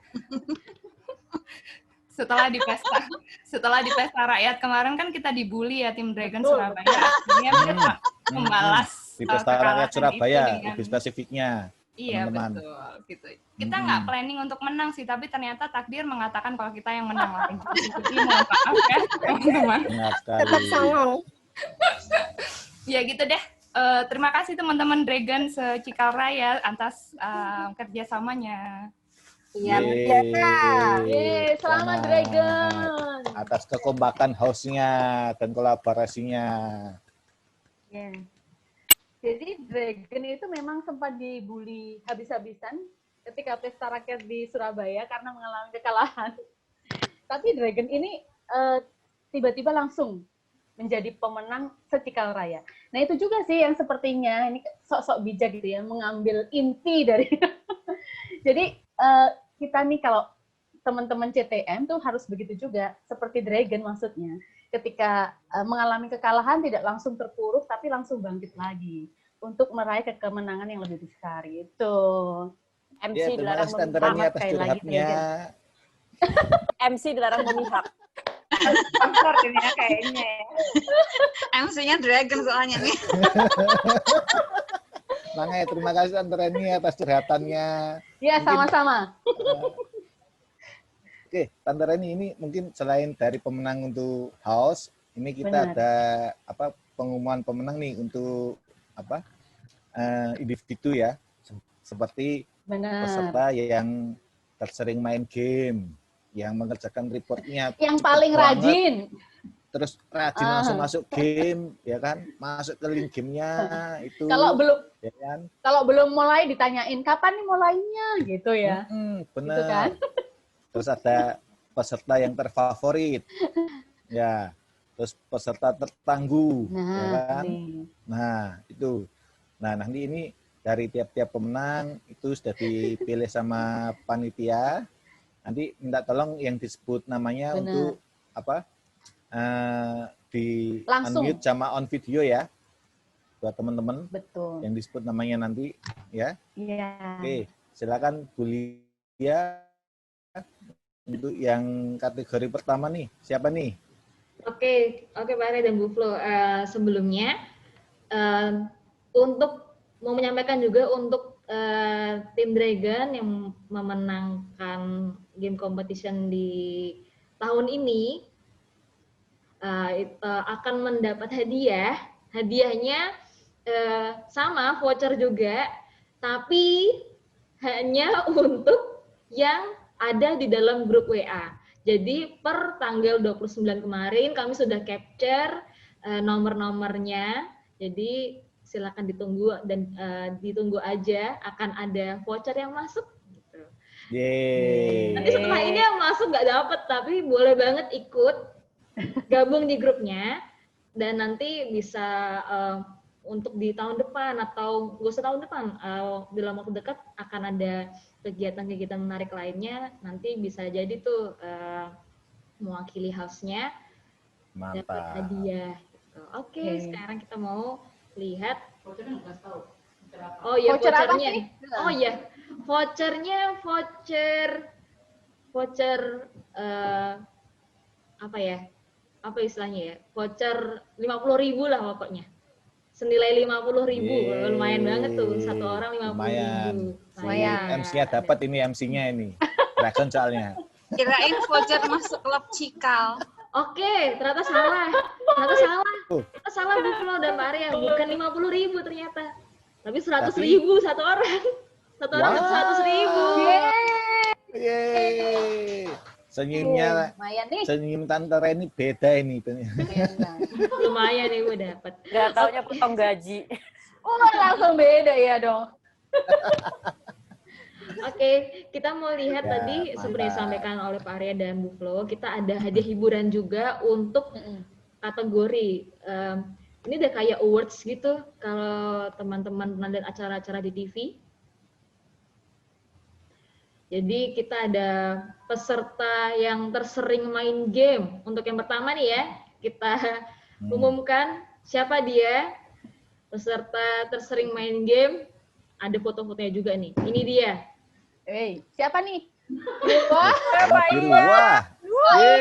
Setelah di pesta rakyat kemarin kan kita dibully ya tim Dragon Surabaya. Akhirnya kita membalas Di Pesta Rakyat Surabaya, dengan, lebih spesifiknya. iya teman-teman. betul gitu. Kita nggak planning untuk menang sih, tapi ternyata takdir mengatakan kalau kita yang menang lah. Jadi mohon maaf ya teman-teman. Benar sekali. Tetap songong. Ya gitu deh. Terima kasih teman-teman Dragon se-Cikaraya atas kerjasamanya. Iya, Yeay. biasa. yeay, selamat Dragon. Atas kekompakan host-nya dan kolaborasinya. Ya. Jadi Dragon itu memang sempat dibully habis-habisan ketika pesta rakyat di Surabaya karena mengalami kekalahan. Tapi Dragon ini tiba-tiba langsung menjadi pemenang se-Cikaraya. Nah itu juga sih yang sepertinya ini sok-sok bijak gitu ya, mengambil inti dari. Jadi kita nih kalau teman-teman CTM tuh harus begitu juga, seperti Dragon maksudnya. Ketika mengalami kekalahan tidak langsung terpuruk, tapi langsung bangkit lagi untuk meraih kemenangan yang lebih besar itu. MC Ya, terima dilarang kasih Tante Rani memihak. atas sekali lagi, curhatnya. MC dilarang memihak. Sponsor ini ya kayaknya ya. MC-nya Dragon soalnya nih. Makanya terima kasih Tante Reni atas curhatannya. Ya, sama-sama. Oke, Tante Reni ini mungkin selain dari pemenang untuk house, ini kita ada pengumuman pemenang nih untuk individu ya, seperti peserta yang tersering main game, yang mengerjakan reportnya yang paling rajin, terus rajin langsung masuk game, ya kan, masuk ke link gamenya itu. Kalau belum mulai ditanyain kapan nih mulainya gitu ya. Benar. Gitu kan? Terus ada peserta yang terfavorit, ya. Terus peserta tertangguh, ya kan? Nah itu. Nah nanti ini dari tiap-tiap pemenang itu sudah dipilih sama panitia. Nanti minta tolong yang disebut namanya untuk di unmute sama on video ya, buat teman-teman. Betul. Yang disebut namanya nanti ya. Iya. Oke, silakan Bu Lia untuk yang kategori pertama nih. Siapa nih? Oke Pak Arya dan Bu Flo. Sebelumnya untuk mau menyampaikan juga untuk tim Dragon yang memenangkan game competition di tahun ini akan mendapat hadiah. Hadiahnya sama voucher juga, tapi hanya untuk yang ada di dalam grup WA. Jadi per tanggal 29 kemarin kami sudah capture nomor-nomornya. Jadi silakan ditunggu dan ditunggu aja akan ada voucher yang masuk. Gitu. Yeay. Nanti setelah ini yang masuk nggak dapat, tapi boleh banget ikut gabung di grupnya dan nanti bisa untuk di tahun depan atau nggak usah tahun depan, dalam waktu dekat akan ada kegiatan-kegiatan menarik lainnya, nanti bisa jadi tuh mewakili house-nya dapat hadiah. Gitu. Oke, sekarang kita mau lihat. Oh iya, vouchernya. Oh iya, vouchernya voucher apa ya? Apa istilahnya ya? Voucher 50.000 lah pokoknya. Senilai 50.000, lumayan banget tuh, satu orang 50.000. Lumayan. MC-nya dapat ini, MC-nya ini. Reaction soalnya. Kirain voucher masuk klub Cikal. Oke, ternyata salah. Ternyata salah Bu Flo dan Pak Arya, bukan 50.000 ternyata. Tapi 100.000 satu orang. Satu orang 100.000. Yeay. Senyumnya, senyum Tante Reni beda ini. Lumayan Ibu dapat. Gak taunya potong gaji. Oh, langsung beda ya dong. Oke, kita mau lihat tadi seperti disampaikan oleh Pak Arya dan Bu Flo, kita ada hadiah hiburan juga untuk kategori. Ini udah kayak awards gitu kalau teman-teman pernah lihat acara-acara di TV. Jadi kita ada peserta yang tersering main game. Untuk yang pertama nih ya, kita umumkan siapa dia. Peserta tersering main game, ada foto-fotonya juga nih. Ini dia. Siapa nih? Wah, Pak Ian.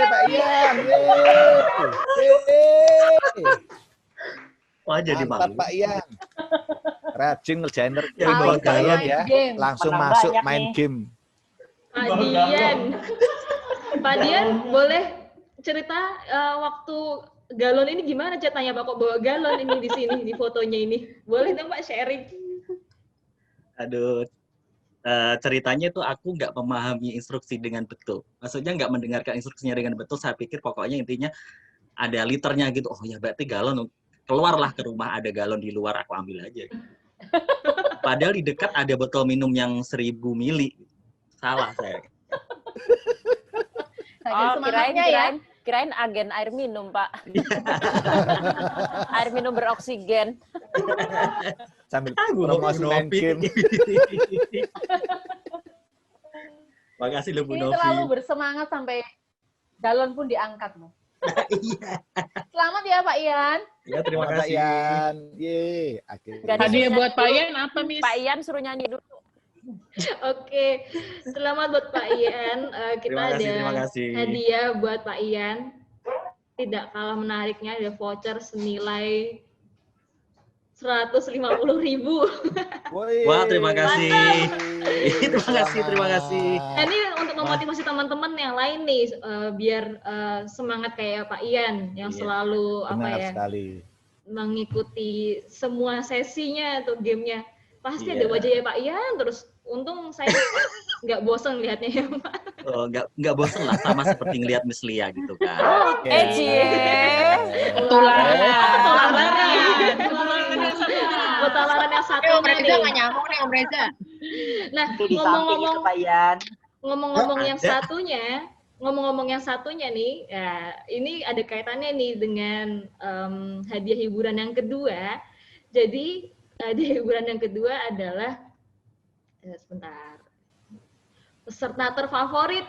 Pak Ian. Wah, jadi malu. Pak Ian. Rajin ngerjain galon ya. Langsung masuk main game. Pak Dian, boleh cerita waktu galon ini gimana ceritanya Pak kok bawa galon ini di sini di fotonya ini? Boleh dong Pak sharing? Aduh, ceritanya tuh aku nggak memahami instruksi dengan betul. Maksudnya nggak mendengarkan instruksinya dengan betul. Saya pikir pokoknya intinya ada liternya gitu. Oh ya berarti galon, keluarlah ke rumah ada galon di luar, aku ambil aja. Padahal di dekat ada botol minum yang 1000 mili. Salah saya. Oh, kirain agen air minum, Pak. Air minum beroksigen. Sambil promosi main game. Makasih loh Bu Novi. Ini terlalu bersemangat sampai galon pun diangkat loh. Selamat ya Pak Ian. Ya, terima kasih. Pak Ian. Yeay. Hadiah buat Pak Ian apa, Miss? Pak Ian suruh nyanyi dulu. Oke, selamat buat Pak Ian. Kita ada hadiah buat Pak Ian. tidak kalah menariknya ada voucher senilai 150.000. Wah, terima kasih. Terima kasih. Nah, ini untuk memotivasi teman-teman yang lain nih, biar semangat kayak Pak Ian yang selalu sekali. mengikuti semua sesinya atau gamenya. Pasti ada wajahnya Pak Ian terus. Untung saya nggak bosan lihatnya ya Pak. Oh, nggak bosan lah, sama seperti ngelihat Miss Lia gitu kan. Ketularan yang satu Om Reza nggak nyamuk nih Om Reza. Nah, ngomong-ngomong yang satunya nih, ya, ini ada kaitannya nih dengan hadiah hiburan yang kedua. Jadi hadiah hiburan yang kedua adalah sebentar, peserta terfavorit.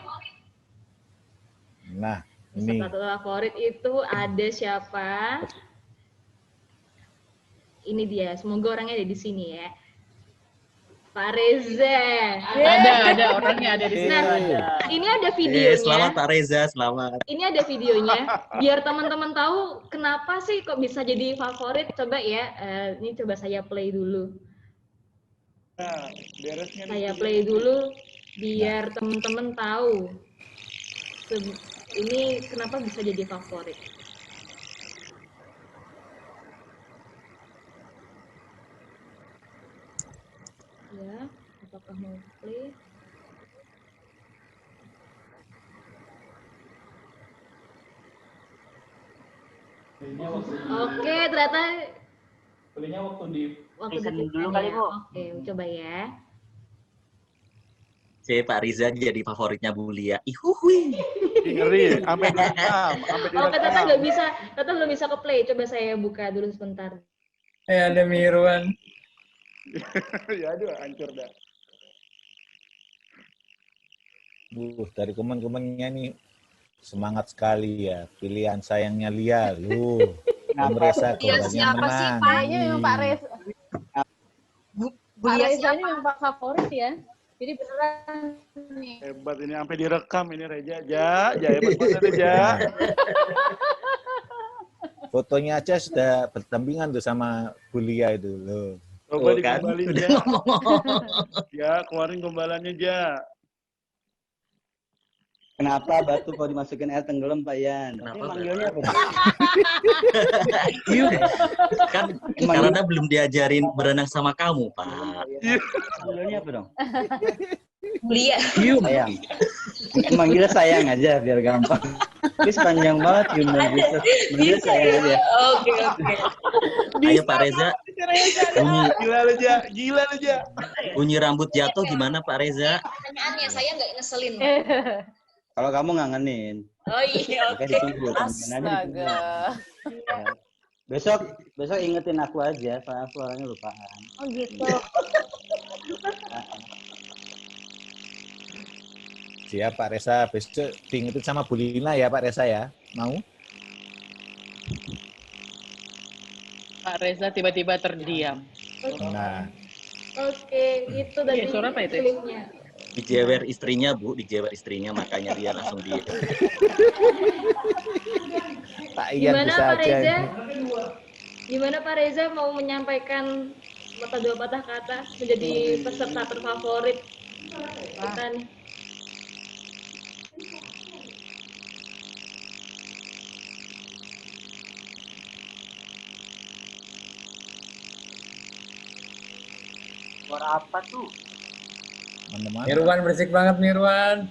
Nah, ini peserta terfavorit itu ada siapa? Ini dia, semoga orangnya ada di sini ya. Pak Reza. Ada orangnya ada di sini. Nah, ini ada videonya. Selamat Pak Reza, selamat. Ini ada videonya. Biar teman-teman tahu kenapa sih kok bisa jadi favorit. Coba ya, ini coba saya play dulu. Nah, Saya play dulu biar teman-teman tahu ini kenapa bisa jadi favorit. Ya, apakah mau play? Oke, ternyata belinya waktu di dulu kali, Bu. Oke, coba ya. Pak Riza jadi favoritnya Bu Lia. Ihuhui. Ngeri, sampai direkam, Oh, ternyata nggak bisa, ternyata belum bisa ke play. Coba saya buka dulu sebentar. ada Mirwan. Ya aduh, hancur dah. Dari komen-komennya nih semangat sekali ya. Pilihan sayangnya Lia, lu. Om Reza korbannya menang. Kayaknya memang Pak Reza. Pak Reza ini memang favorit ya. Jadi beneran nih. Hebat ini sampai direkam ini Reja. Ja hebat banget Reja. Fotonya aja sudah berdampingan tuh sama Bu Lia itu loh. Coba digombalin Ja. Ya, keluarin gombalannya Ja. Kenapa batu kalau dimasukin air tenggelam Pak Ian? Kenapa manggilnya apa? Kan karena belum diajarin berenang sama kamu, Pak. Manggilnya apa dong? Lia. Sayang. Manggilnya sayang aja biar gampang. Ini panjang banget Yunda gitu. Manggilnya sayang aja. Oke. Ayo Pak Reza. Gila lu Ja. Bunyi rambut jatuh gimana Pak Reza? Pertanyaannya saya nggak ngeselin. Kalau kamu ngangenin. Oh iya, oke. Astaga. Besok ingetin aku aja, soalnya aku orangnya lupaan. Oh gitu. Siap Pak Reza, besok diingetin sama Bu Lina ya Pak Reza ya. Mau? Pak Reza tiba-tiba terdiam. Nah. Oke, itu tadi suara apa itu? klipnya. Dijewer istrinya, Bu. Dijewer istrinya, makanya dia langsung di... Pak Ian bisa aja. Gimana Pak Reza mau menyampaikan dua patah kata menjadi peserta terfavorit kita nih? Suara apa tuh? Mana-mana. Mirwan berisik banget Mirwan.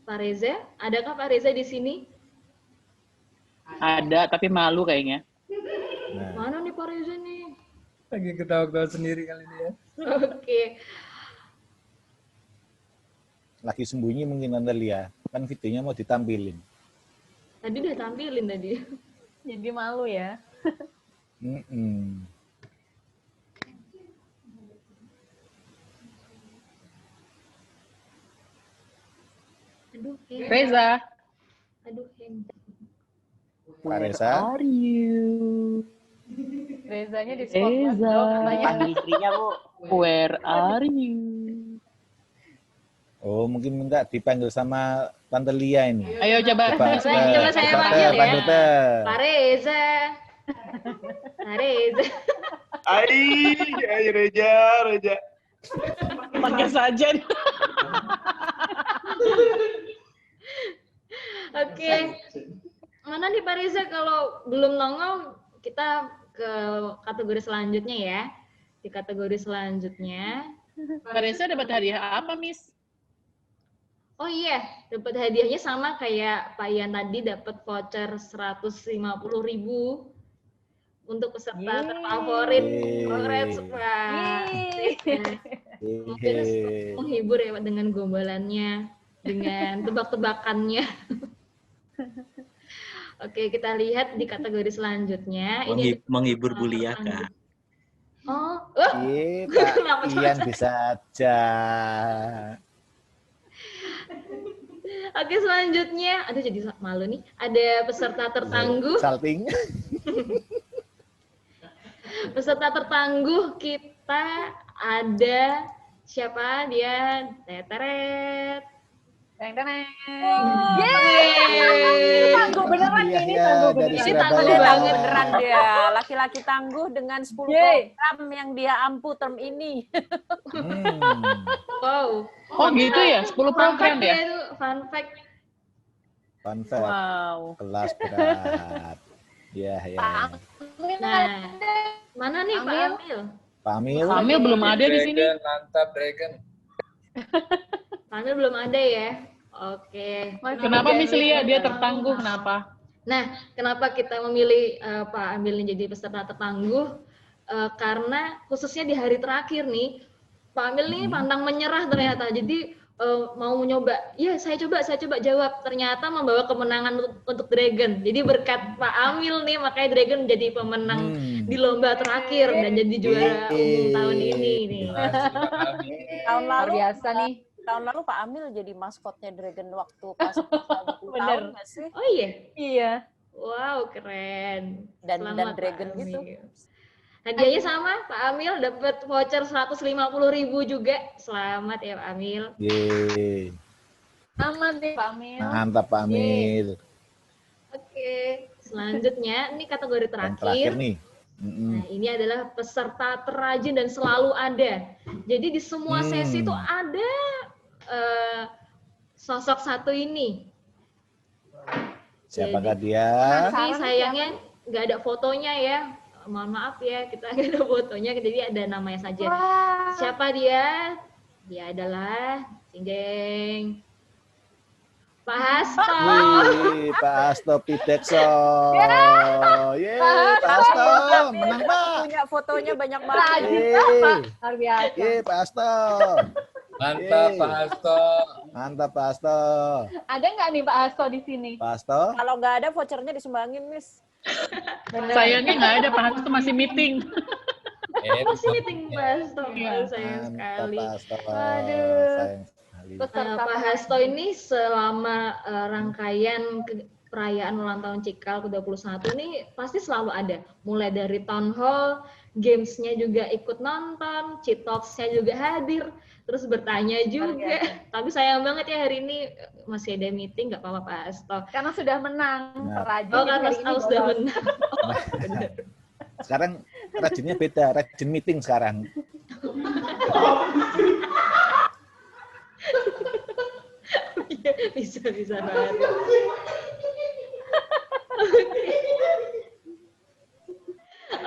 Pak Reza, adakah Pak Reza di sini? Ada, tapi malu kayaknya. Mana nih Pak Reza nih? Lagi ketawa-ketawa sendiri kali ini ya. Oke. Lagi sembunyi mungkin Anda lihat. Kan videonya mau ditampilin. Tadi udah tampilin tadi. Jadi malu ya. Aduh, Reza. Aduh, Pak Reza. Are you? Rezanya di spotlight Reza. dong katanya. Panggil istrinya, Bu. Where are you? Oh, mungkin minta dipanggil sama Tante Lia ini. Ayo coba. Coba saya panggil ya. panggil Teh. Pak Reza. Pak Reza. Ayo Reja. Panggil saja. Oke. Mana nih Pak Reza, kalau belum nongol kita ke kategori selanjutnya ya. Di kategori selanjutnya. Pak Reza dapat hadiah apa, Miss? Oh iya, dapat hadiahnya sama kayak Pak Ian tadi, dapat voucher 150.000 untuk peserta terfavorit. Congrats, Pak. Mungkin menghibur ya Pak dengan gombalannya, dengan tebak-tebakannya. Oke, kita lihat di kategori selanjutnya. Ini Menghibur Bulia, Kak. Oh, Pak Ian bisa aja. Oke, selanjutnya, aduh jadi malu nih. Ada peserta tertangguh. Salting. Peserta tertangguh kita ada siapa dia? Teteret. Yeay. Tangguh beneran ini, tangguh beneran. Ini tangguh banget beneran dia. Laki-laki tangguh dengan 10 program yang dia ampuh term ini. Wow. Oh gitu ya, 10 program ya? Fun fact. Fun fact. Wow. Kelas berat. Ya. Nah, mana nih Pak Amil? Pak Amil. Pak Amil belum ada di sini. Mantap, Dragon. Pak Amil belum ada ya? Oke. Kenapa Miss Lia dia tertangguh? Kenapa? Nah, kenapa kita memilih Pak Amil ini jadi peserta tertangguh? Karena khususnya di hari terakhir nih, Pak Amil nih pantang menyerah ternyata. Jadi mau mencoba, ya saya coba jawab. Ternyata membawa kemenangan untuk Dragon. Jadi berkat Pak Amil nih, makanya Dragon menjadi pemenang di lomba terakhir dan jadi juara umum tahun ini nih. Tahun lalu biasa nih. Tahun lalu Pak Amil jadi maskotnya Dragon waktu pas 20 tahun nggak sih? Oh iya? Iya. Wow, keren. Dan Selamat, Dragon Pak gitu. Amil. Hadiahnya sama, Pak Amil dapat voucher 150.000 juga. Selamat ya Pak Amil. Yeay. Selamat nih Pak Amil. Mantap Pak Amil. Oke, selanjutnya ini kategori Yang terakhir. terakhir nih. Nah, ini adalah peserta terrajin dan selalu ada. Jadi di semua sesi itu ada sosok satu ini. Siapakah dia? Tapi sayangnya nggak ada fotonya ya. Mohon maaf ya, kita nggak ada fotonya, jadi ada namanya saja. Siapa dia? Dia adalah Jeng Pak Hasto. Wih, Pak Hasto Pidekso. Yeay, Pak Hasto. Menang, Pak. Punya fotonya banyak banget. Luar biasa. Yeay, Pak Hasto. Mantap, Pak Hasto. Mantap, Pak Hasto. Ada nggak nih Pak Hasto di sini? Pak Hasto. Kalau nggak ada vouchernya disumbangin, Miss. Sayangnya nggak ada, Pak Hasto masih meeting. Masih meeting Pak Hasto. Sayang sekali. Pak Hasto. Aduh. Sayang sekali. Pak Hasto ini selama rangkaian perayaan ulang tahun Cikal ke-21 ini pasti selalu ada. Mulai dari town hall, games-nya juga ikut nonton, cheat talks-nya juga hadir, terus bertanya juga. Tapi sayang banget ya hari ini masih ada meeting, nggak apa-apa Pak Hasto. Karena sudah menang terrajin. Oh, karena sudah menang. Sekarang rajinnya beda, rajin meeting sekarang. bisa banget.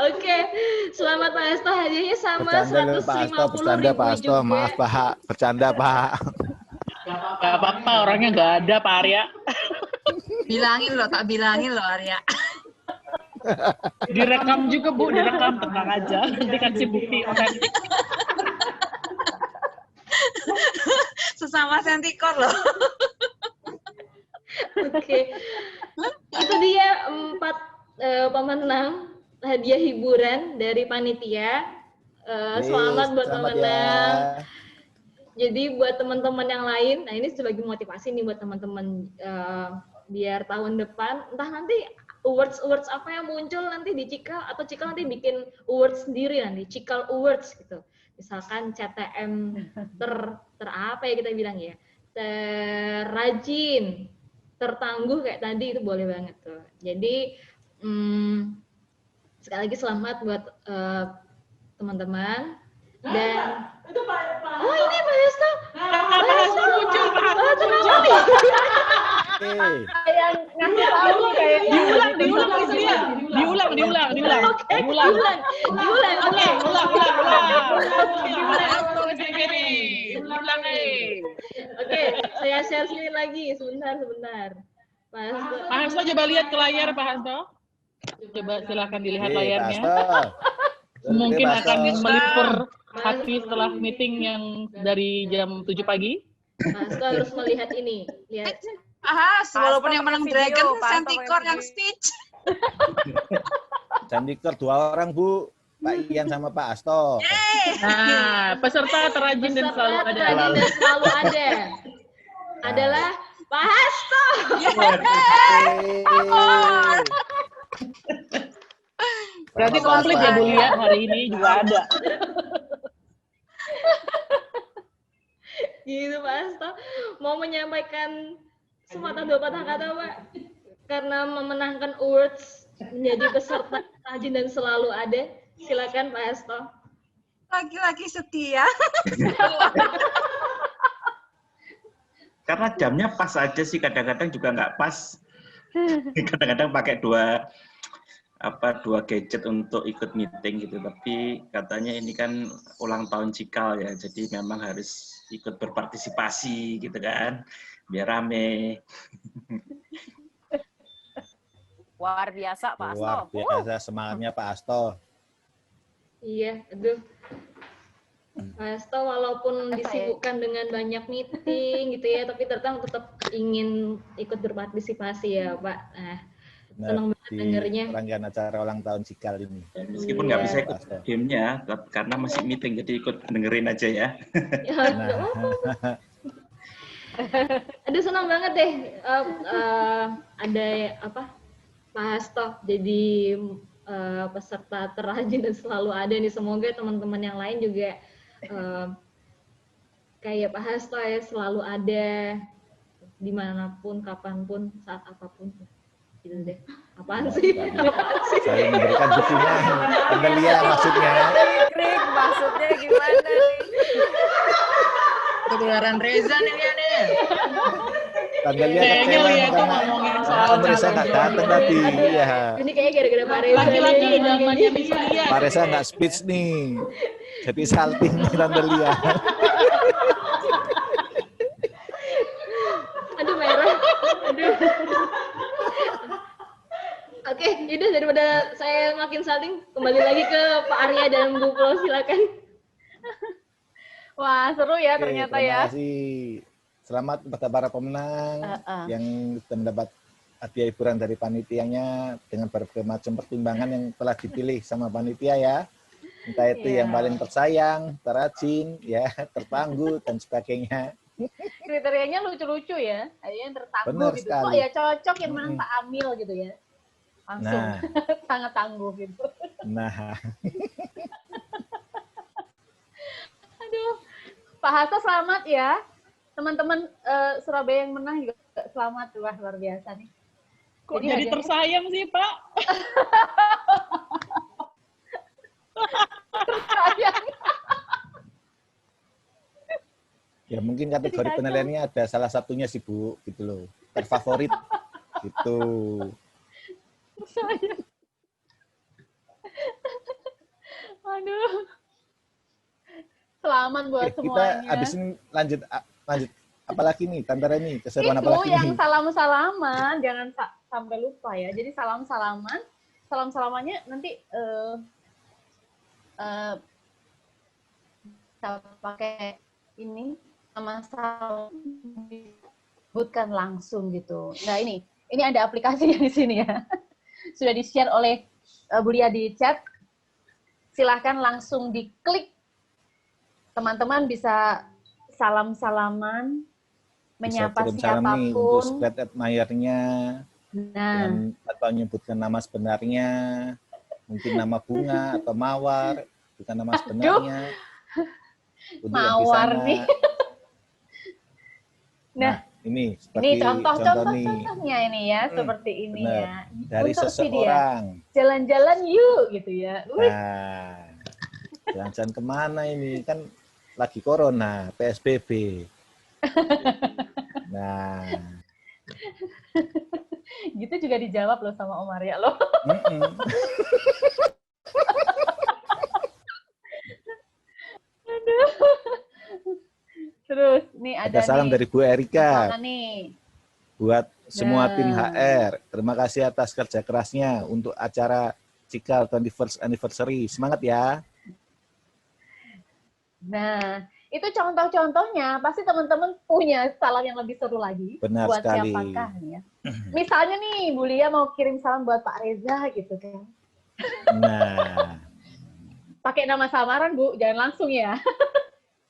Oke, selamat Pak Hasto, hadiahnya sama 150.000 Pak Hasto, juga. maaf Pak, bercanda Pak. Gak apa-apa, orangnya nggak ada Pak Arya. Tak bilangin loh Arya. Direkam juga Bu, direkam, tenang aja. Nanti kasih bukti otentik. Sesama sentikor loh. Oke, itu dia 4 pemenang hadiah hiburan dari panitia. Selamat buat pemenang. Jadi buat teman-teman yang lain, nah ini sebagai motivasi nih buat teman-teman biar tahun depan, entah nanti awards apa yang muncul nanti di Cikal, atau Cikal nanti bikin awards sendiri nanti, Cikal Awards gitu. Misalkan CTM ter apa ya kita bilang ya, terrajin, tertangguh kayak tadi, itu boleh banget tuh. Jadi sekali lagi selamat buat teman-teman. Dan oh ini Pak Hasto, Pak Hasto muncul, kenapa nih? Yang ngasih tahu kayak diulang. Oke, saya share screen lagi sebentar. Pak Hasto coba lihat ke layar, Pak Hasto. Coba silakan dilihat layarnya. Mungkin akan melipur hati setelah meeting yang dari jam 7 pagi. Mas harus melihat ini. Lihat. Walaupun yang menang Dragon, Santikor yang speech. Santikor 2 orang, Bu. Pak Ian sama Pak Asto. Nah, peserta terrajin dan selalu ada. Adalah Pak Hasto. Berarti komplit ya Bu Lia, hari ini juga ada. Gitu Pak Hasto. Mau menyampaikan sepatah dua patah kata Pak? Karena memenangkan awards menjadi peserta rajin dan selalu ada. Silakan Pak Hasto. Laki-laki setia. Karena jamnya pas aja sih, kadang-kadang juga nggak pas. Kadang-kadang pakai dua gadget untuk ikut meeting gitu, tapi katanya ini kan ulang tahun Cikal ya, jadi memang harus ikut berpartisipasi gitu kan, biar rame. Luar biasa Pak Asto. Luar biasa semangatnya Pak Asto. Iya, aduh. Pak Asto walaupun disibukkan dengan banyak meeting gitu ya, tapi tetap ingin ikut berpartisipasi ya Pak. Senang banget dengernya. Rangkaian acara ulang tahun Cikal ini. Meskipun nggak bisa ikut gamenya, karena masih meeting, jadi ikut dengerin aja ya. Aduh senang banget deh. Ada Pak Hasto jadi peserta terrajin dan selalu ada nih. Semoga teman-teman yang lain juga kayak Pak Hasto ya, selalu ada dimanapun, kapanpun, saat apapun. Gitu deh. Apaan sih? Saya memberikan dukungan. Anda lihat maksudnya. Krik, maksudnya gimana nih? Ketularan Reza nih dia nih. Tanda lihat kecewa karena Om Reza nggak datang tadi. Iya. Ini kayaknya gara-gara Pak Reza. Laki-laki namanya bisa lihat. Pak Reza nggak speech nih. Jadi salting nih Tanda lihat. Aduh merah. Aduh. Oke, itu daripada saya makin salting, kembali lagi ke Pak Arya dan Bu Pro, silakan. Wah, seru ya ternyata ya. Terima kasih. Selamat kepada para pemenang yang sudah mendapat hadiah hiburan dari panitianya dengan berbagai macam pertimbangan yang telah dipilih sama panitia ya. Entah itu yang paling tersayang, terrajin, ya, tertangguh dan sebagainya. Kriterianya lucu-lucu ya. Ada yang tertangguh Benar gitu. sekali. Oh ya cocok yang menang Pak Amil gitu ya. Langsung sangat tangguh gitu. Nah. Aduh. Pak Hasto selamat ya. Teman-teman Surabaya yang menang juga selamat. Wah, luar biasa nih. Kok jadi tersayang sih, Pak? Tersayang. Ya mungkin kategori penilaiannya ada salah satunya sih Bu, gitu loh. Terfavorit gitu. Tersayang. Aduh. Selamat buat semuanya. Kita habis ini lanjut apalagi nih Tantara ini keseruan apalagi nih? Itu yang salam-salaman, jangan sampai lupa ya. Jadi salam-salamannya nanti kita pakai ini sama salam disebutkan langsung gitu. Nah ini ada aplikasinya di sini ya. Sudah di-share oleh Bu Lia di chat. Silahkan langsung diklik. Teman-teman bisa salam-salaman, menyapa siapapun. Terus spread admire-nya, Nah, dengan tanpa menyebutkan nama sebenarnya, mungkin nama Bunga atau Mawar, bukan nama sebenarnya. Untuk yang di Mawar sana. nih. Nah, ini seperti ini contohnya ini ya, seperti ini bener. ya. Dari Untuk seseorang. Jalan-jalan yuk gitu ya. Nah, jalan-jalan kemana ini? Kan lagi corona, PSBB. Nah. Gitu juga dijawab loh sama Om Arya loh. Aduh. Terus nih ada salam nih, dari Bu Erika. Nih. Buat semua tim HR, terima kasih atas kerja kerasnya untuk acara Cikal 21st Anniversary. Semangat ya. Nah, itu contoh-contohnya. Pasti teman-teman punya salam yang lebih seru lagi. Benar buat sekali. siapakah nih ya. Misalnya nih, Bu Lia mau kirim salam buat Pak Reza gitu kan. Nah. Pakai nama samaran, Bu. Jangan langsung ya.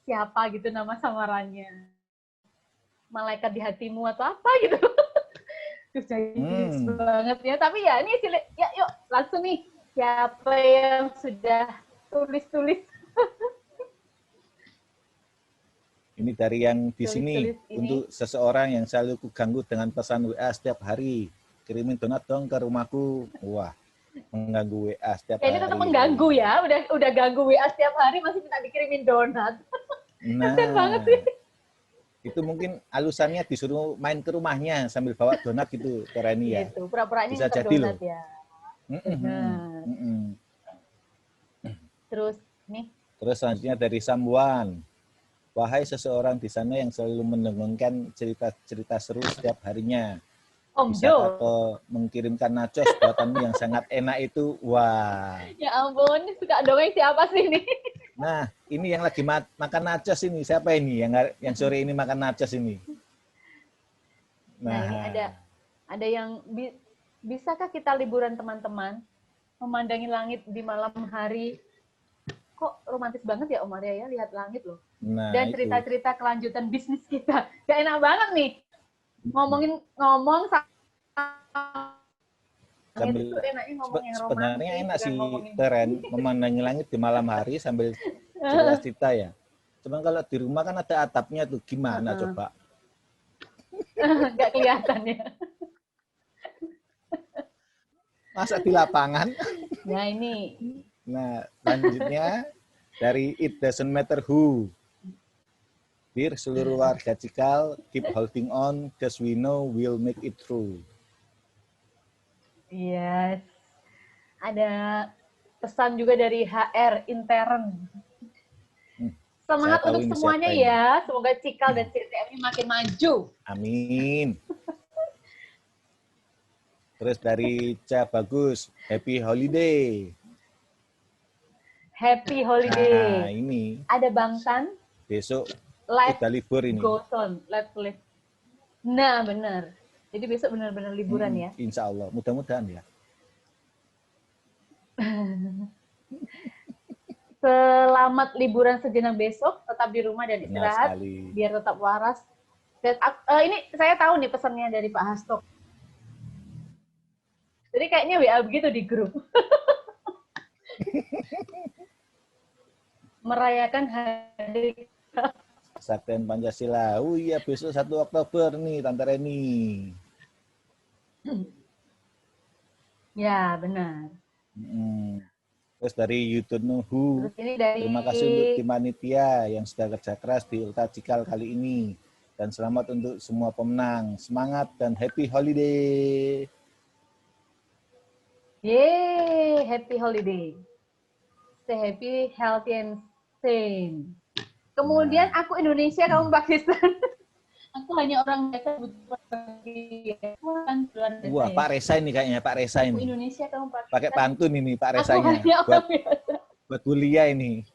Siapa gitu nama samarannya. Malaikat di hatimu atau apa gitu. Terus jadi banget ya. Tapi ya ini ya yuk langsung nih. Siapa yang sudah tulis-tulis. Ini dari yang di sini untuk seseorang yang selalu kuganggu dengan pesan WA setiap hari. Kirimin donat dong ke rumahku. Wah, mengganggu WA setiap hari. Ini tetap mengganggu ya. Udah ganggu WA setiap hari masih minta dikirimin donat. Nah, kasian banget sih. Itu mungkin alusannya disuruh main ke rumahnya sambil bawa donat gitu ke Reni ya. Gitu, pura-puranya bisa jadi donat loh. Ya. Terus nih. Terus selanjutnya dari Samwan. Wahai seseorang di sana yang selalu mendengungkan cerita-cerita seru setiap harinya. Om Bisa Jo. atau mengirimkan nachos buatanmu yang sangat enak itu. Wah. Ya ampun, suka dongeng siapa sih ini? Nah, ini yang lagi makan nachos ini. Siapa ini yang sore ini makan nachos ini? Nah, ini ada yang bisakah kita liburan teman-teman memandangi langit di malam hari? Kok romantis banget ya Om Arya ya, lihat langit loh. Nah, dan cerita-cerita kelanjutan bisnis kita. Gak enak banget nih. Ngomong sambil itu enaknya ngomong yang romantis. Sebenarnya enak sih, keren memandangi langit di malam hari sambil cerita ya. Cuman kalau di rumah kan ada atapnya tuh, gimana coba? Nggak kelihatan ya. Masa di lapangan? Nah ini. Nah, lanjutnya dari It Doesn't Matter Who. Dear seluruh warga Cikal, keep holding on, cause we know we'll make it through. Yes. Ada pesan juga dari HR intern. Semangat untuk semuanya ya. Semoga Cikal dan CTM ini makin maju. Amin. Terus dari Ca Bagus, Happy Holiday. Happy Holiday. Nah, ini. Ada Bang San. Besok live kita libur ini. Goes on, live. Nah, benar. Jadi besok benar-benar liburan ya. Insya Allah, mudah-mudahan ya. Selamat liburan sejenak besok, tetap di rumah dan istirahat, biar tetap waras. Dan ini saya tahu nih pesannya dari Pak Hasto. Jadi kayaknya WA begitu di grup. Merayakan hari Kesaktian Pancasila. Oh iya, besok 1 Oktober nih, Tante Reni. Ya, benar. Terus dari YouTube Nuhu. Terima kasih untuk tim panitia yang sudah kerja keras di Ulta Cikal kali ini. Dan selamat untuk semua pemenang. Semangat dan happy holiday. Yeay, happy holiday. Stay happy, healthy, and sane. Kemudian aku Indonesia, kamu Pakistan. Aku hanya orang biasa butuh Wah, Pak Reza ini kayaknya, Pak Reza ini. Indonesia, kamu Pakistan. Pakai pantun ini Pak Rezanya. Buat kuliah ini.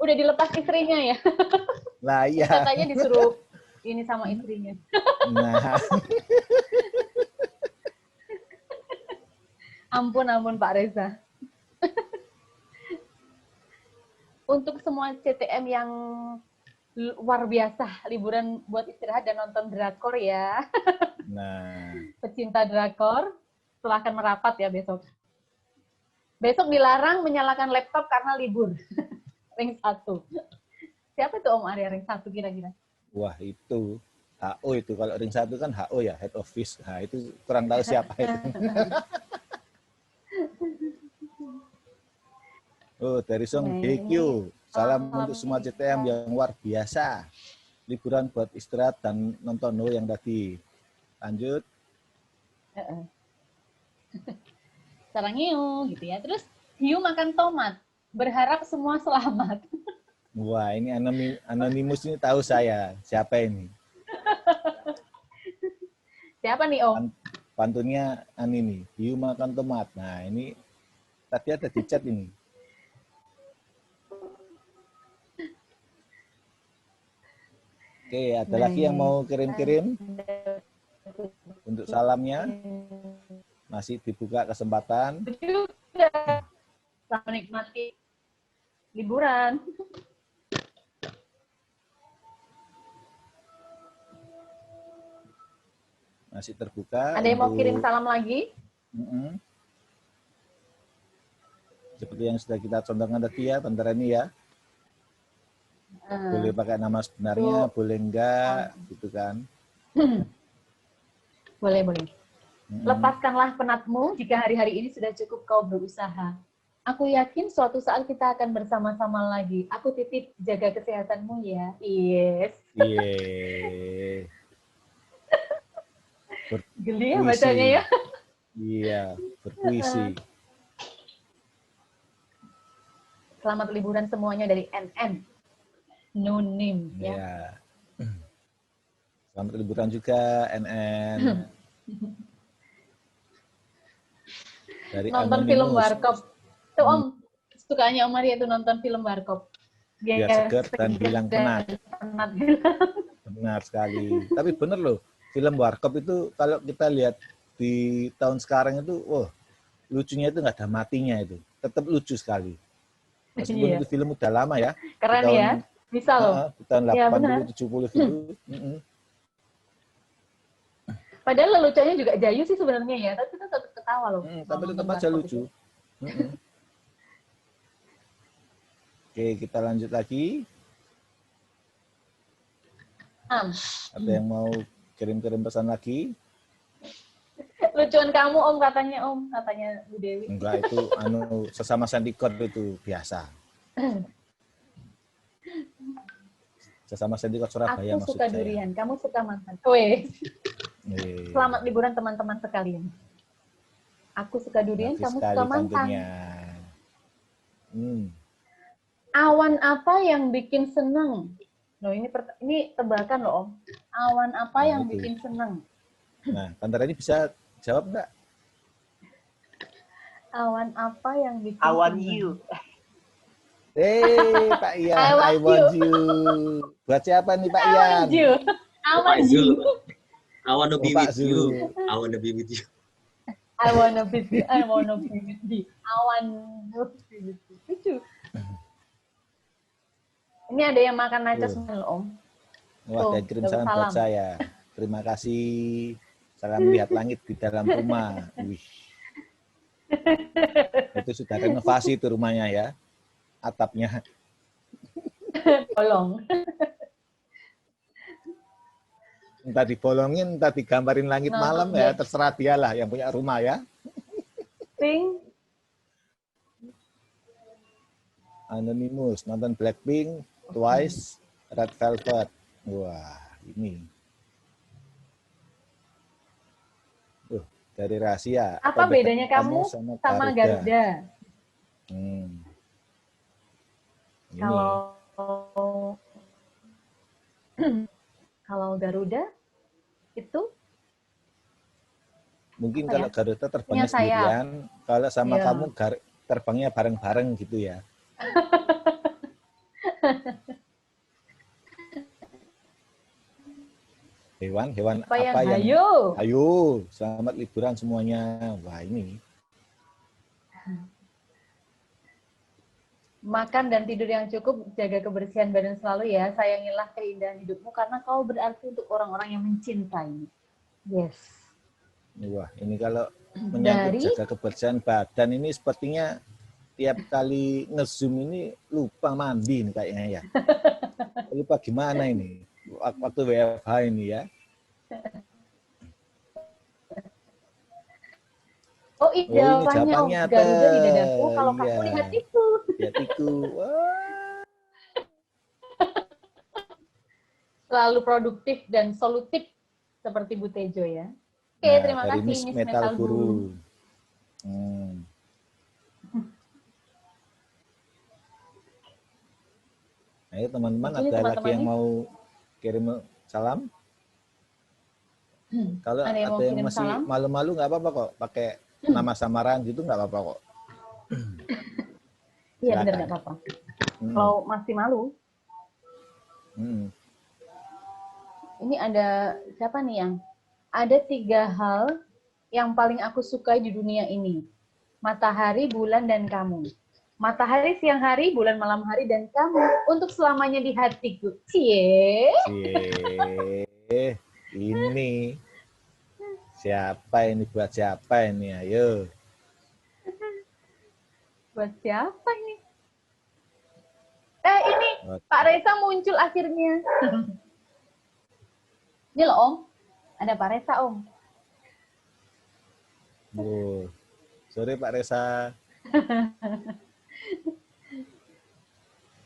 Udah dilepas istrinya ya? Lah iya. Katanya disuruh ini sama istrinya. Nah. Ampun Pak Reza. Untuk semua CTM yang luar biasa, liburan buat istirahat dan nonton drakor ya. Nah, pecinta drakor, silahkan merapat ya besok. Besok dilarang menyalakan laptop karena libur. Ring 1. Siapa itu Om Arya ring 1 kira-kira? wah itu HO itu. Kalau ring 1 kan HO ya, head office. Nah, itu kurang tahu siapa itu. Oh, dari Song DQ. Salam untuk semua CTM yang luar biasa. Liburan buat istirahat dan nonton yang tadi. Lanjut. Sarang hiu gitu ya. Terus hiu makan tomat. Berharap semua selamat. Wah, ini anonimus ini tahu saya. Siapa ini? Siapa nih Om? Pantunnya ini, hiu makan tomat. Nah, ini tadi ada di chat ini. Oke, ada lagi yang mau kirim-kirim untuk salamnya? Masih dibuka kesempatan. Selamat menikmati liburan. Masih terbuka. Ada yang mau kirim salam lagi? Seperti yang sudah kita contohkan tadi ya, Tante Reni ya. Boleh pakai nama sebenarnya, boleh enggak, gitu kan. Boleh, boleh. Lepaskanlah penatmu jika hari-hari ini sudah cukup kau berusaha. Aku yakin suatu saat kita akan bersama-sama lagi. Aku titip jaga kesehatanmu ya. Yes. Iya. Geli ya bacanya ya. Iya, berpuisi. Selamat liburan semuanya dari NN. Nunim ya. Ya. Selamat liburan juga NN. Dari Nonton Anonymous. film warkop. Tuh Om, sukanya Om Maria itu nonton film warkop. Biar seger dan bilang penat. Benar sekali. Tapi bener loh, film warkop itu kalau kita lihat di tahun sekarang itu, wah, lucunya itu nggak ada matinya itu. Tetap lucu sekali. Meskipun itu film udah lama ya. Keren tahun, ya, bisa loh. Di tahun 80, 70 gitu. Padahal leluconnya juga Jayu sih sebenarnya ya, tapi kita tetap ketawa loh. Tapi tetap aja lucu. Oke, kita lanjut lagi. Ada yang mau kirim-kirim pesan lagi? Lucuan kamu Om katanya Om, katanya Bu Dewi. Enggak, itu sesama sendikot itu biasa. Sesama sendikot Surabaya Aku suka maksud durian, saya. kamu suka mantan. Selamat liburan teman-teman sekalian. Aku suka durian, kamu suka mantan. Awan apa yang bikin seneng? Loh, ini tebakan loh Om. Awan apa yang bikin seneng? Nah, Tante Reni bisa jawab enggak? Awan apa yang bikin Awan seneng? you. Pak Ian, I want you. Buat siapa nih Pak Ian? I want you. I wanna be with you. I wanna be with you. I wanna be with you. I wanna be with you. I wanna be with you. Lucu. Ini ada yang makan nachos nih Om. Wah, dan kirim salam buat saya. Terima kasih. Salam lihat langit di dalam rumah. Wih. Itu sudah renovasi itu rumahnya ya. Atapnya. Bolong. Entah dibolongin, entah digambarin langit malam ya. Terserah dialah yang punya rumah ya. Pink. Anonymous, nonton Blackpink, Twice, Red Velvet. Wah, ini. Dari rahasia. Apa bedanya kamu sama Garuda? Kalau Garuda itu mungkin kalau Garuda terbangnya sendirian, kalau sama kamu terbangnya bareng-bareng gitu ya. Hewan apa yang ayo selamat liburan semuanya. Wah, ini makan dan tidur yang cukup, jaga kebersihan badan selalu ya, sayangilah keindahan hidupmu karena kau berarti untuk orang-orang yang mencintai. Yes. Wah, ini kalau menyangkut jaga kebersihan badan ini sepertinya tiap kali nge-zoom ini lupa mandi nih kayaknya ya. Lupa gimana ini waktu WFH ini ya. Oh, jawabannya Garuda di dadaku kalau iya. kamu di hatiku. Di hatiku. Wah. Selalu produktif dan solutif seperti Bu Tejo ya. Oke, terima kasih Miss Metal Guru. Ayo teman-teman, ada lagi yang mau kirim salam? Kalau ada yang masih malu-malu nggak apa-apa kok, pakai nama samaran gitu nggak apa-apa kok. Iya benar nggak apa-apa. Kalau masih malu. Ini ada siapa nih yang? Ada 3 hal yang paling aku sukai di dunia ini. Matahari, bulan, dan kamu. Matahari siang hari, bulan malam hari, dan kamu untuk selamanya di hatiku. Cie. Ini siapa ini, buat siapa ini? Ayo. Buat siapa ini? Ini Pak Reza muncul akhirnya. Ini loh Om, ada Pak Reza Om. Sorry Pak Reza.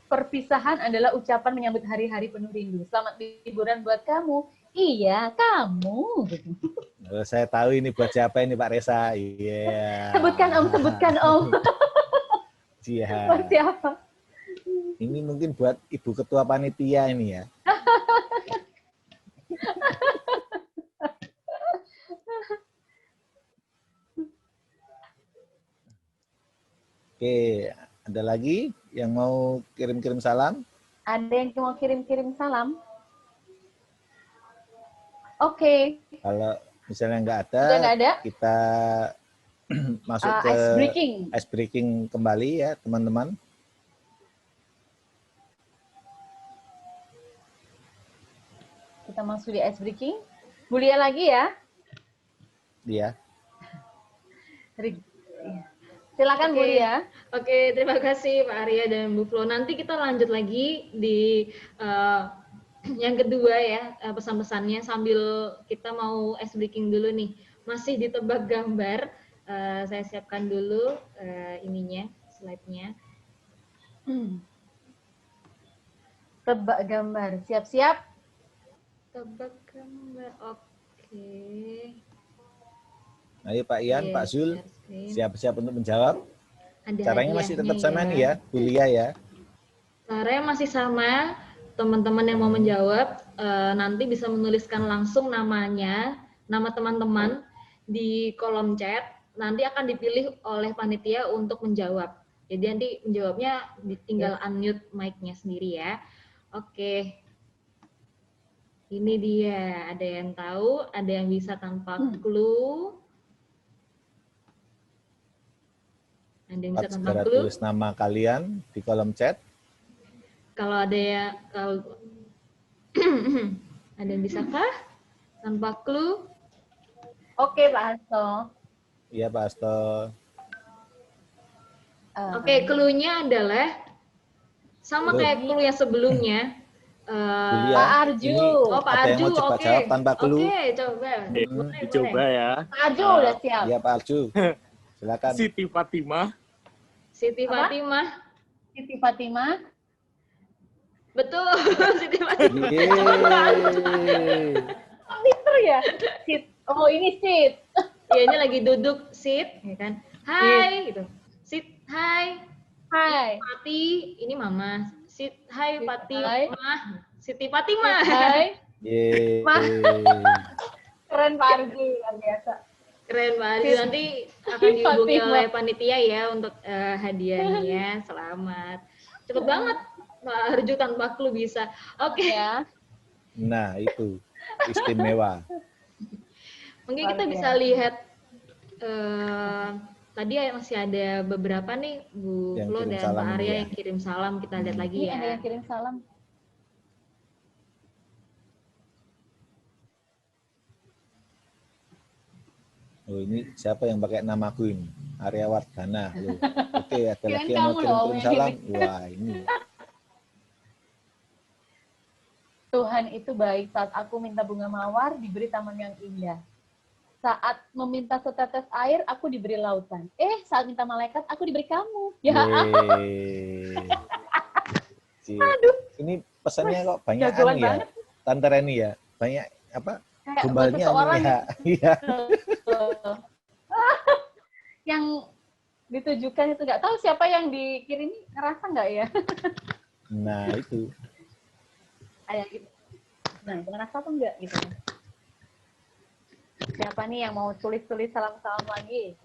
Perpisahan adalah ucapan menyambut hari-hari penuh rindu. Selamat liburan buat kamu. Iya, kamu. Saya tahu ini buat siapa ini Pak Reza. Iya. Sebutkan Om, sebutkan Om. Iya. Buat siapa? Ini mungkin buat Ibu Ketua Panitia ini ya. Oke, ada lagi yang mau kirim-kirim salam? Ada yang mau kirim-kirim salam? Oke. Kalau misalnya nggak ada, kita masuk ke ice breaking kembali ya, teman-teman. Kita masuk di ice breaking. Bu Lia lagi ya? Iya. Silakan Bu Lia. Oke, terima kasih Pak Arya dan Bu Flo. Nanti kita lanjut lagi di yang kedua ya, pesan-pesannya sambil kita mau ice breaking dulu nih. Masih ditebak gambar. Saya siapkan dulu ininya, slide-nya. Tebak gambar. Siap-siap. Tebak gambar. Oke. Ayo Pak Ian, Pak Zul, siap-siap untuk menjawab. Caranya masih tetap sama nih ya, Bu Lia ya. Caranya masih sama. Teman-teman yang mau menjawab nanti bisa menuliskan langsung namanya, nama teman-teman di kolom chat. Nanti akan dipilih oleh panitia untuk menjawab. Jadi nanti menjawabnya tinggal unmute mic-nya sendiri ya. Oke. Ini dia. Ada yang tahu, ada yang bisa tanpa clue. Ada yang bisa tanpa clue. Tulis nama kalian di kolom chat. Kalau ada ya, ada yang bisa kah? Tanpa clue? Oke, Pak Hasto. Iya, Pak Hasto. Oke, clue-nya adalah sama kayak clue yang sebelumnya. Pak Arju. Pak Arju, oke. Jawab tanpa clue. Oke, coba. Dicoba ya. Pak Arju udah siap. Iya, Pak Arju. Silakan. Siti Fatimah. Siti Fatimah. Siti Fatimah. Betul, Siti Fatimah. Pinter ya? Sit. Oh, ini sit. Ya, ini lagi duduk sit, ya kan? Hai, gitu. Sit, hai. Hai. Pati, ini Mama. Sit, hai Fatimah. Siti Sit, Fatimah. hai. Yeay. Keren Pak Arju, luar biasa. Keren Pak Arju. Nanti akan dihubungi oleh panitia ya untuk hadiahnya. Selamat. Cepet banget Pak Arju tanpa clue bisa. Oke. Ya. Nah, itu istimewa. Mungkin kita bisa lihat tadi masih ada beberapa nih Bu Flo dan Pak Arya yang kirim salam. Kita lihat lagi ya. Ada yang kirim salam. Oh, ini siapa yang pakai namaku ini? Arya Wardana. Loh. Oke, ada lagi yang mau Kamu loh, kirim salam. Wah, ini. Tuhan itu baik. Saat aku minta bunga mawar, diberi taman yang indah. Saat meminta setetes air, aku diberi lautan. Saat minta malaikat, aku diberi kamu. Ya. Aduh. Ini pesannya kok banyak anu ya. Tante Reni ya. Banyak apa? Gombalnya anu ya. Iya. Yang ditujukan itu nggak tahu siapa yang dikirim, ngerasa nggak ya? Nah, itu. Ayah gitu. Nah, ngerasa apa enggak gitu. Siapa nih yang mau tulis-tulis salam-salam lagi?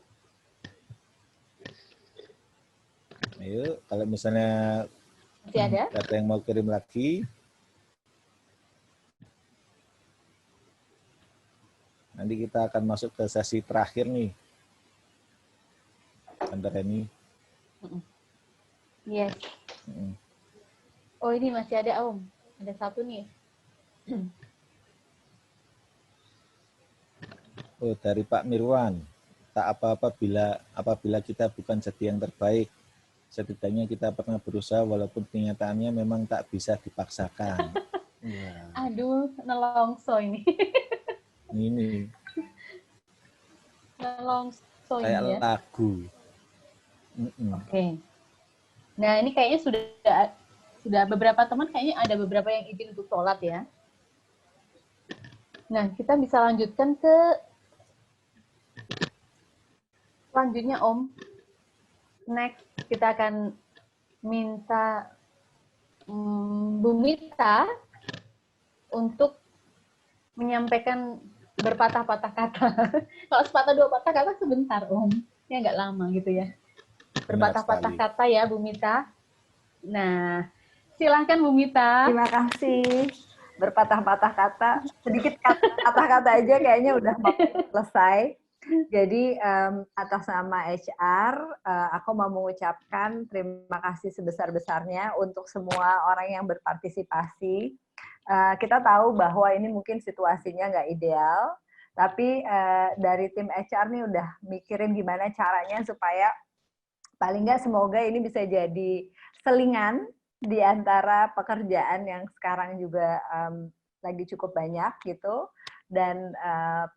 Ayo, kalau misalnya masih ada yang mau kirim lagi, nanti kita akan masuk ke sesi terakhir nih. Tante Reni. Yes. Oh, ini masih ada, Om. Ada satu nih. Oh, dari Pak Mirwan. Tak apa-apa apabila kita bukan jadi yang terbaik. Setidaknya kita pernah berusaha walaupun kenyataannya memang tak bisa dipaksakan. Aduh, nelongso ini. Ini. Nelongso kayak ini ya. Lagu. Oke. Nah, ini kayaknya sudah beberapa teman kayaknya ada beberapa yang izin untuk sholat ya. Nah, kita bisa lanjutkan ke selanjutnya, Om. Next, kita akan minta Bu Mita untuk menyampaikan berpatah-patah kata. Kalau sepatah dua patah kata sebentar, Om. Ya nggak lama gitu ya. Berpatah-patah kata ya, Bu Mita. Nah, silahkan Bu Mita. Terima kasih. Berpatah-patah kata, sedikit kata-kata aja kayaknya udah mau selesai. Jadi atas nama HR, aku mau mengucapkan terima kasih sebesar-besarnya untuk semua orang yang berpartisipasi. Kita tahu bahwa ini mungkin situasinya nggak ideal, tapi dari tim HR nih udah mikirin gimana caranya supaya paling nggak semoga ini bisa jadi selingan di antara pekerjaan yang sekarang juga lagi cukup banyak gitu. Dan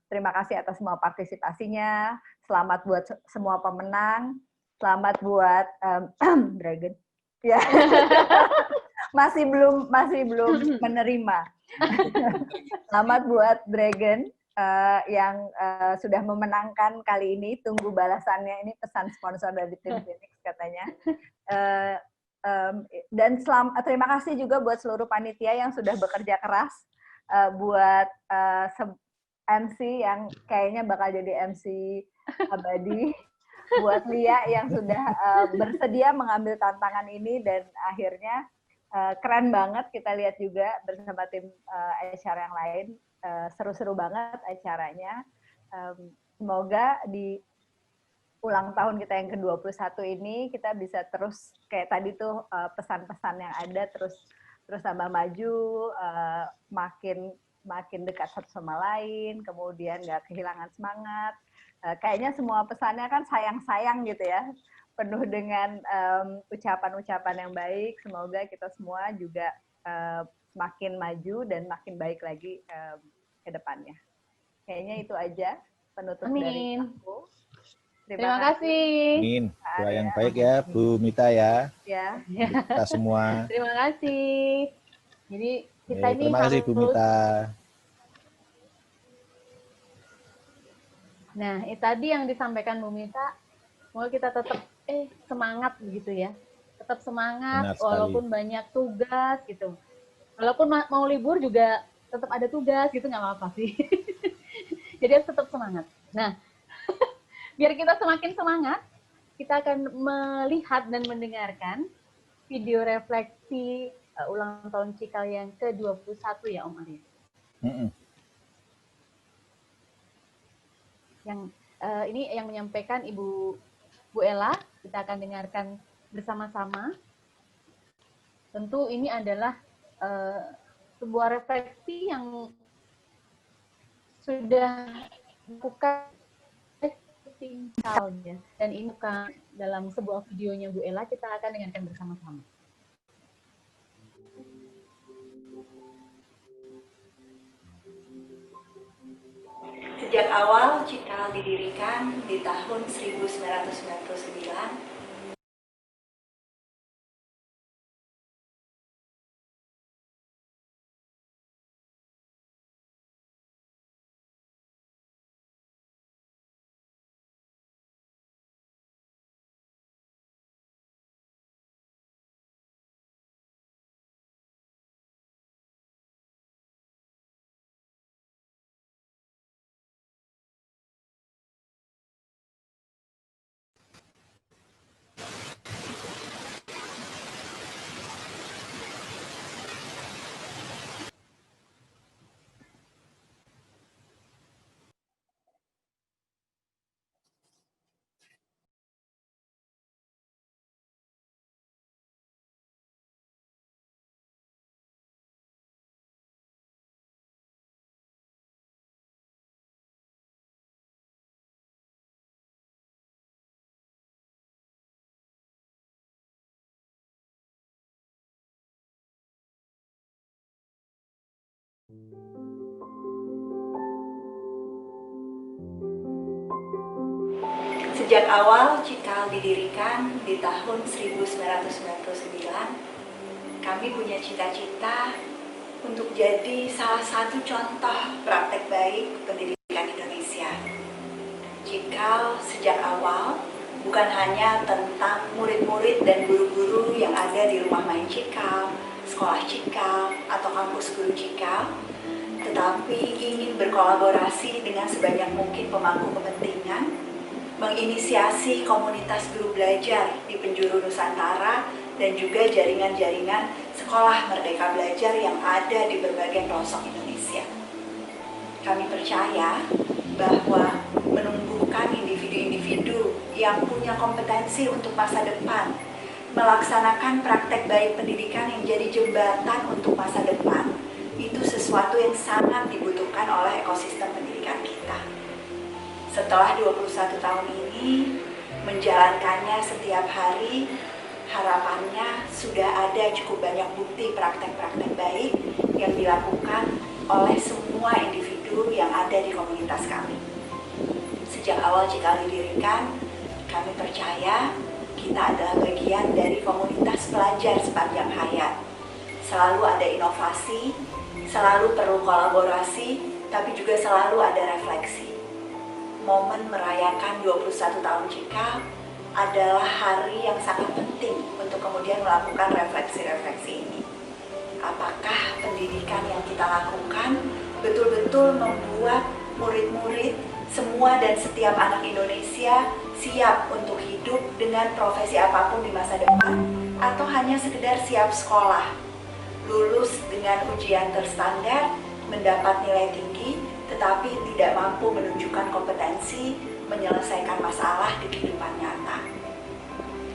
terima kasih atas semua partisipasinya. Selamat buat semua pemenang. Selamat buat Dragon. Ya. masih belum menerima. Selamat buat Dragon yang sudah memenangkan kali ini. Tunggu balasannya, ini pesan sponsor dari tim Phoenix katanya. Dan terima kasih juga buat seluruh panitia yang sudah bekerja keras, buat MC yang kayaknya bakal jadi MC abadi, buat Lia yang sudah bersedia mengambil tantangan ini, dan akhirnya keren banget kita lihat juga bersama tim HR yang lain, seru-seru banget acaranya. Semoga di ulang tahun kita yang ke-21 ini kita bisa terus kayak tadi tuh pesan-pesan yang ada terus tambah maju, makin dekat satu sama lain, kemudian nggak kehilangan semangat. Kayaknya semua pesannya kan sayang-sayang gitu ya, penuh dengan ucapan-ucapan yang baik. Semoga kita semua juga makin maju dan makin baik lagi ke depannya. Kayaknya itu aja penutup dari aku. Terima kasih. Amin. Doa yang baik ya, Bu Mita ya. Ya. Kita semua. Terima kasih. Jadi kita ini terima kasih Bu Mita. Nah, tadi yang disampaikan Bu Mita, semoga kita tetap semangat begitu ya. Tetap semangat walaupun banyak tugas gitu. Walaupun mau libur juga tetap ada tugas gitu, nggak apa-apa sih. Jadi harus tetap semangat. Nah, biar kita semakin semangat, kita akan melihat dan mendengarkan video refleksi ulang tahun Cikal yang ke-21 ya Om Arif. Yang ini yang menyampaikan Bu Ella, kita akan dengarkan bersama-sama. Tentu ini adalah sebuah refleksi yang sudah dilakukan timpalnya. Dan ini kan dalam sebuah videonya Bu Ella, kita akan dengarkan bersama-sama. Sejak awal Cikal didirikan di tahun 1999, Sejak awal Cikal didirikan di tahun 1999, kami punya cita-cita untuk jadi salah satu contoh praktek baik pendidikan Indonesia. Cikal sejak awal bukan hanya tentang murid-murid dan guru-guru yang ada di rumah main Cikal, sekolah Cikal, atau kampus guru Cikal, tetapi ingin berkolaborasi dengan sebanyak mungkin pemangku kepentingan, menginisiasi komunitas guru belajar di penjuru Nusantara dan juga jaringan-jaringan sekolah Merdeka Belajar yang ada di berbagai pelosok Indonesia. Kami percaya bahwa menumbuhkan individu-individu yang punya kompetensi untuk masa depan, melaksanakan praktek baik pendidikan yang jadi jembatan untuk masa depan, itu sesuatu yang sangat dibutuhkan oleh ekosistem pendidikan kita. Setelah 21 tahun ini, menjalankannya setiap hari, harapannya sudah ada cukup banyak bukti praktek-praktek baik yang dilakukan oleh semua individu yang ada di komunitas kami. Sejak awal Cikal didirikan, kami percaya kita adalah bagian dari komunitas pelajar sepanjang hayat. Selalu ada inovasi, selalu perlu kolaborasi, tapi juga selalu ada refleksi. Momen merayakan 21 tahun Cikal adalah hari yang sangat penting untuk kemudian melakukan refleksi-refleksi ini. Apakah pendidikan yang kita lakukan betul-betul membuat murid-murid semua dan setiap anak Indonesia siap untuk hidup dengan profesi apapun di masa depan, atau hanya sekedar siap sekolah, lulus dengan ujian terstandar, mendapat nilai tinggi, tetapi tidak mampu menunjukkan kompetensi menyelesaikan masalah di kehidupan nyata.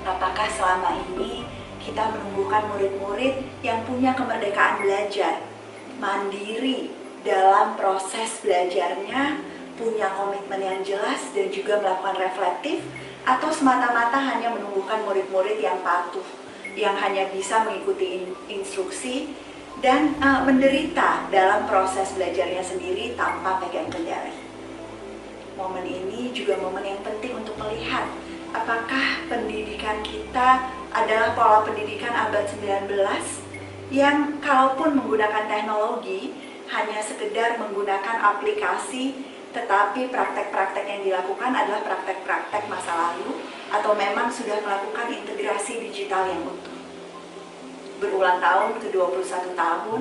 Apakah selama ini kita menumbuhkan murid-murid yang punya kemerdekaan belajar, mandiri dalam proses belajarnya, punya komitmen yang jelas dan juga melakukan reflektif, atau semata-mata hanya menumbuhkan murid-murid yang patuh, yang hanya bisa mengikuti instruksi dan menderita dalam proses belajarnya sendiri tanpa pegang kendali. Momen ini juga momen yang penting untuk melihat apakah pendidikan kita adalah pola pendidikan abad 19 yang kalaupun menggunakan teknologi hanya sekedar menggunakan aplikasi, tetapi praktek-praktek yang dilakukan adalah praktek-praktek masa lalu, atau memang sudah melakukan integrasi digital yang utuh. Berulang tahun ke-21 tahun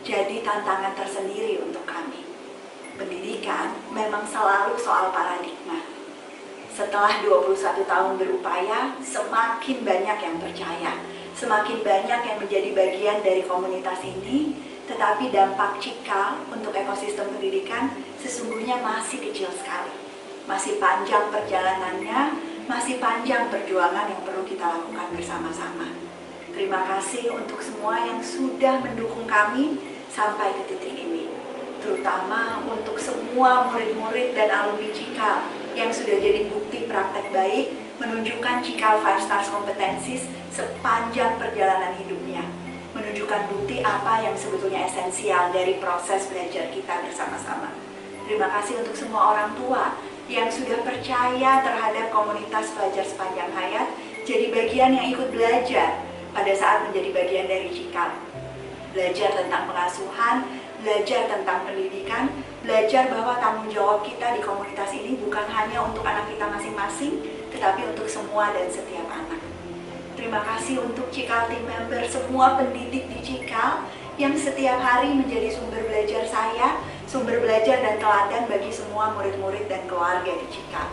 jadi tantangan tersendiri untuk kami. Pendidikan memang selalu soal paradigma. Setelah 21 tahun berupaya, semakin banyak yang percaya, semakin banyak yang menjadi bagian dari komunitas ini, tetapi dampak Cikal untuk ekosistem pendidikan sesungguhnya masih kecil sekali. Masih panjang perjalanannya, masih panjang perjuangan yang perlu kita lakukan bersama-sama. Terima kasih untuk semua yang sudah mendukung kami sampai ke titik ini. Terutama untuk semua murid-murid dan alumni Cikal yang sudah jadi bukti praktek baik menunjukkan Cikal 5 Stars Competencies sepanjang perjalanan hidupnya, menunjukkan bukti apa yang sebetulnya esensial dari proses belajar kita bersama-sama. Terima kasih untuk semua orang tua yang sudah percaya terhadap komunitas pelajar sepanjang hayat, jadi bagian yang ikut belajar pada saat menjadi bagian dari Cikal. Belajar tentang pengasuhan, belajar tentang pendidikan, belajar bahwa tanggung jawab kita di komunitas ini bukan hanya untuk anak kita masing-masing, tetapi untuk semua dan setiap anak. Terima kasih untuk Cikal Team Member, semua pendidik di Cikal yang setiap hari menjadi sumber belajar saya, sumber belajar dan teladan bagi semua murid-murid dan keluarga di Cikal.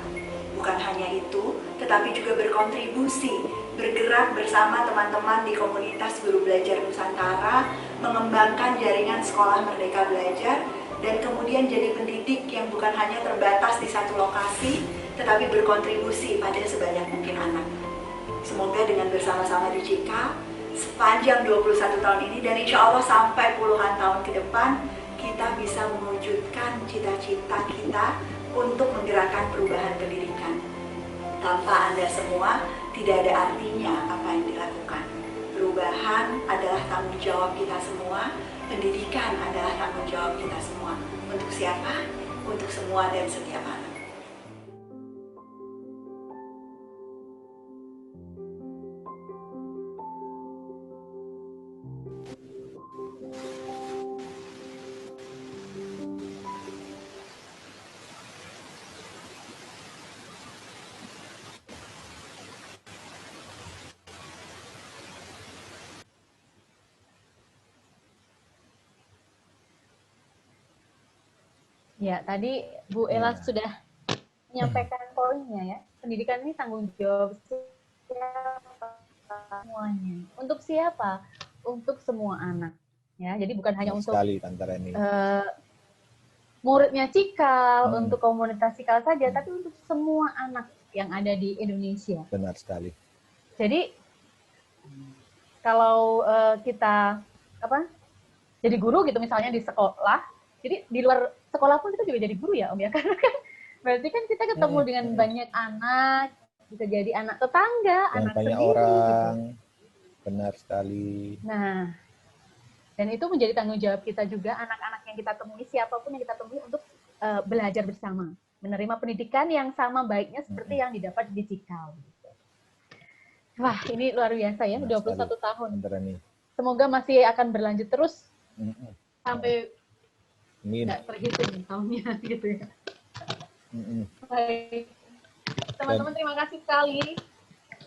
Bukan hanya itu, tetapi juga berkontribusi, bergerak bersama teman-teman di komunitas Guru Belajar Nusantara, mengembangkan jaringan Sekolah Merdeka Belajar, dan kemudian jadi pendidik yang bukan hanya terbatas di satu lokasi, tetapi berkontribusi pada sebanyak mungkin anak. Semoga dengan bersama-sama di Cikal, sepanjang 21 tahun ini, dan insya Allah sampai puluhan tahun ke depan, kita bisa mewujudkan cita-cita kita untuk menggerakkan perubahan pendidikan. Tanpa Anda semua, tidak ada artinya apa yang dilakukan. Perubahan adalah tanggung jawab kita semua, pendidikan adalah tanggung jawab kita semua. Untuk siapa? Untuk semua dan setiap anak. Ya, tadi Bu Ella sudah menyampaikan poinnya ya. Pendidikan ini tanggung jawab semuanya. Untuk siapa? Untuk semua anak. Ya, jadi bukan hanya untuk sekali, Tante Reni. Muridnya Cikal, untuk komunitas Cikal saja, tapi untuk semua anak yang ada di Indonesia. Benar sekali. Jadi kalau kita jadi guru gitu misalnya di sekolah, jadi di luar sekolah pun kita juga jadi guru ya Om ya, karena kan berarti kan kita ketemu dengan banyak anak, bisa jadi anak tetangga, dan anak banyak sendiri. orang, Gitu. benar sekali. Nah, dan itu menjadi tanggung jawab kita juga, anak-anak yang kita temui, siapapun yang kita temui untuk belajar bersama, menerima pendidikan yang sama baiknya seperti yang didapat di Cikal. Wah, ini luar biasa ya, 21 tahun. Semoga masih akan berlanjut terus sampai nggak terhitung tahunnya gitu ya. Baik, teman-teman terima kasih sekali.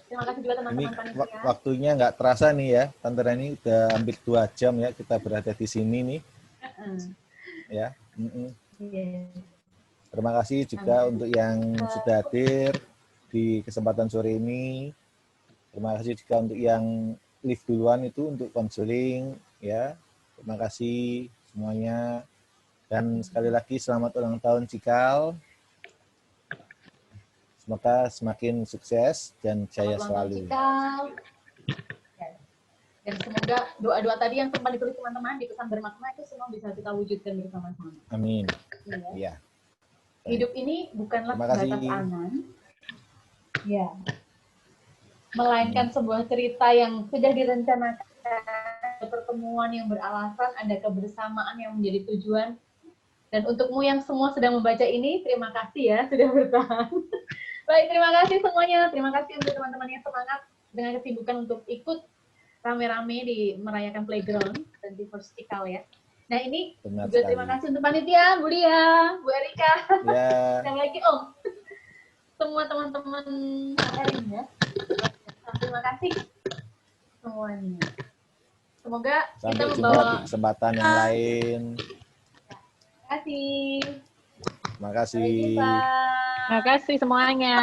Terima kasih juga teman-teman panitia. Waktunya nggak terasa nih ya, Tante Reni udah hampir 2 jam ya kita berada di sini nih. Ya. Terima kasih juga untuk yang sudah hadir di kesempatan sore ini. Terima kasih juga untuk yang live duluan itu untuk konseling ya. Terima kasih semuanya. Dan sekali lagi selamat ulang tahun Cikal. Semoga semakin sukses dan jaya selalu. Dan semoga doa-doa tadi yang sempat ditulis teman-teman di pesan bermakna itu semua bisa kita wujudkan bersama-sama. Amin. Ya. Hidup ini bukanlah batas angan. Ya. Melainkan sebuah cerita yang sudah direncanakan, pertemuan yang beralasan, ada kebersamaan yang menjadi tujuan. Dan untukmu yang semua sedang membaca ini, terima kasih ya sudah bertahan. Baik, terima kasih semuanya. Terima kasih untuk teman-teman yang semangat dengan kesibukan untuk ikut rame-rame di merayakan playground 21st Cikal ya. Nah ini benar juga sekali. Terima kasih untuk panitia, Bu Lia, Bu Erika, sekali lagi Om. Semua teman-teman HRM ya. Terima kasih semuanya. Semoga sampai kita jumpa membawa di kesempatan yang lain. Terima kasih. Terima kasih. Terima kasih semuanya.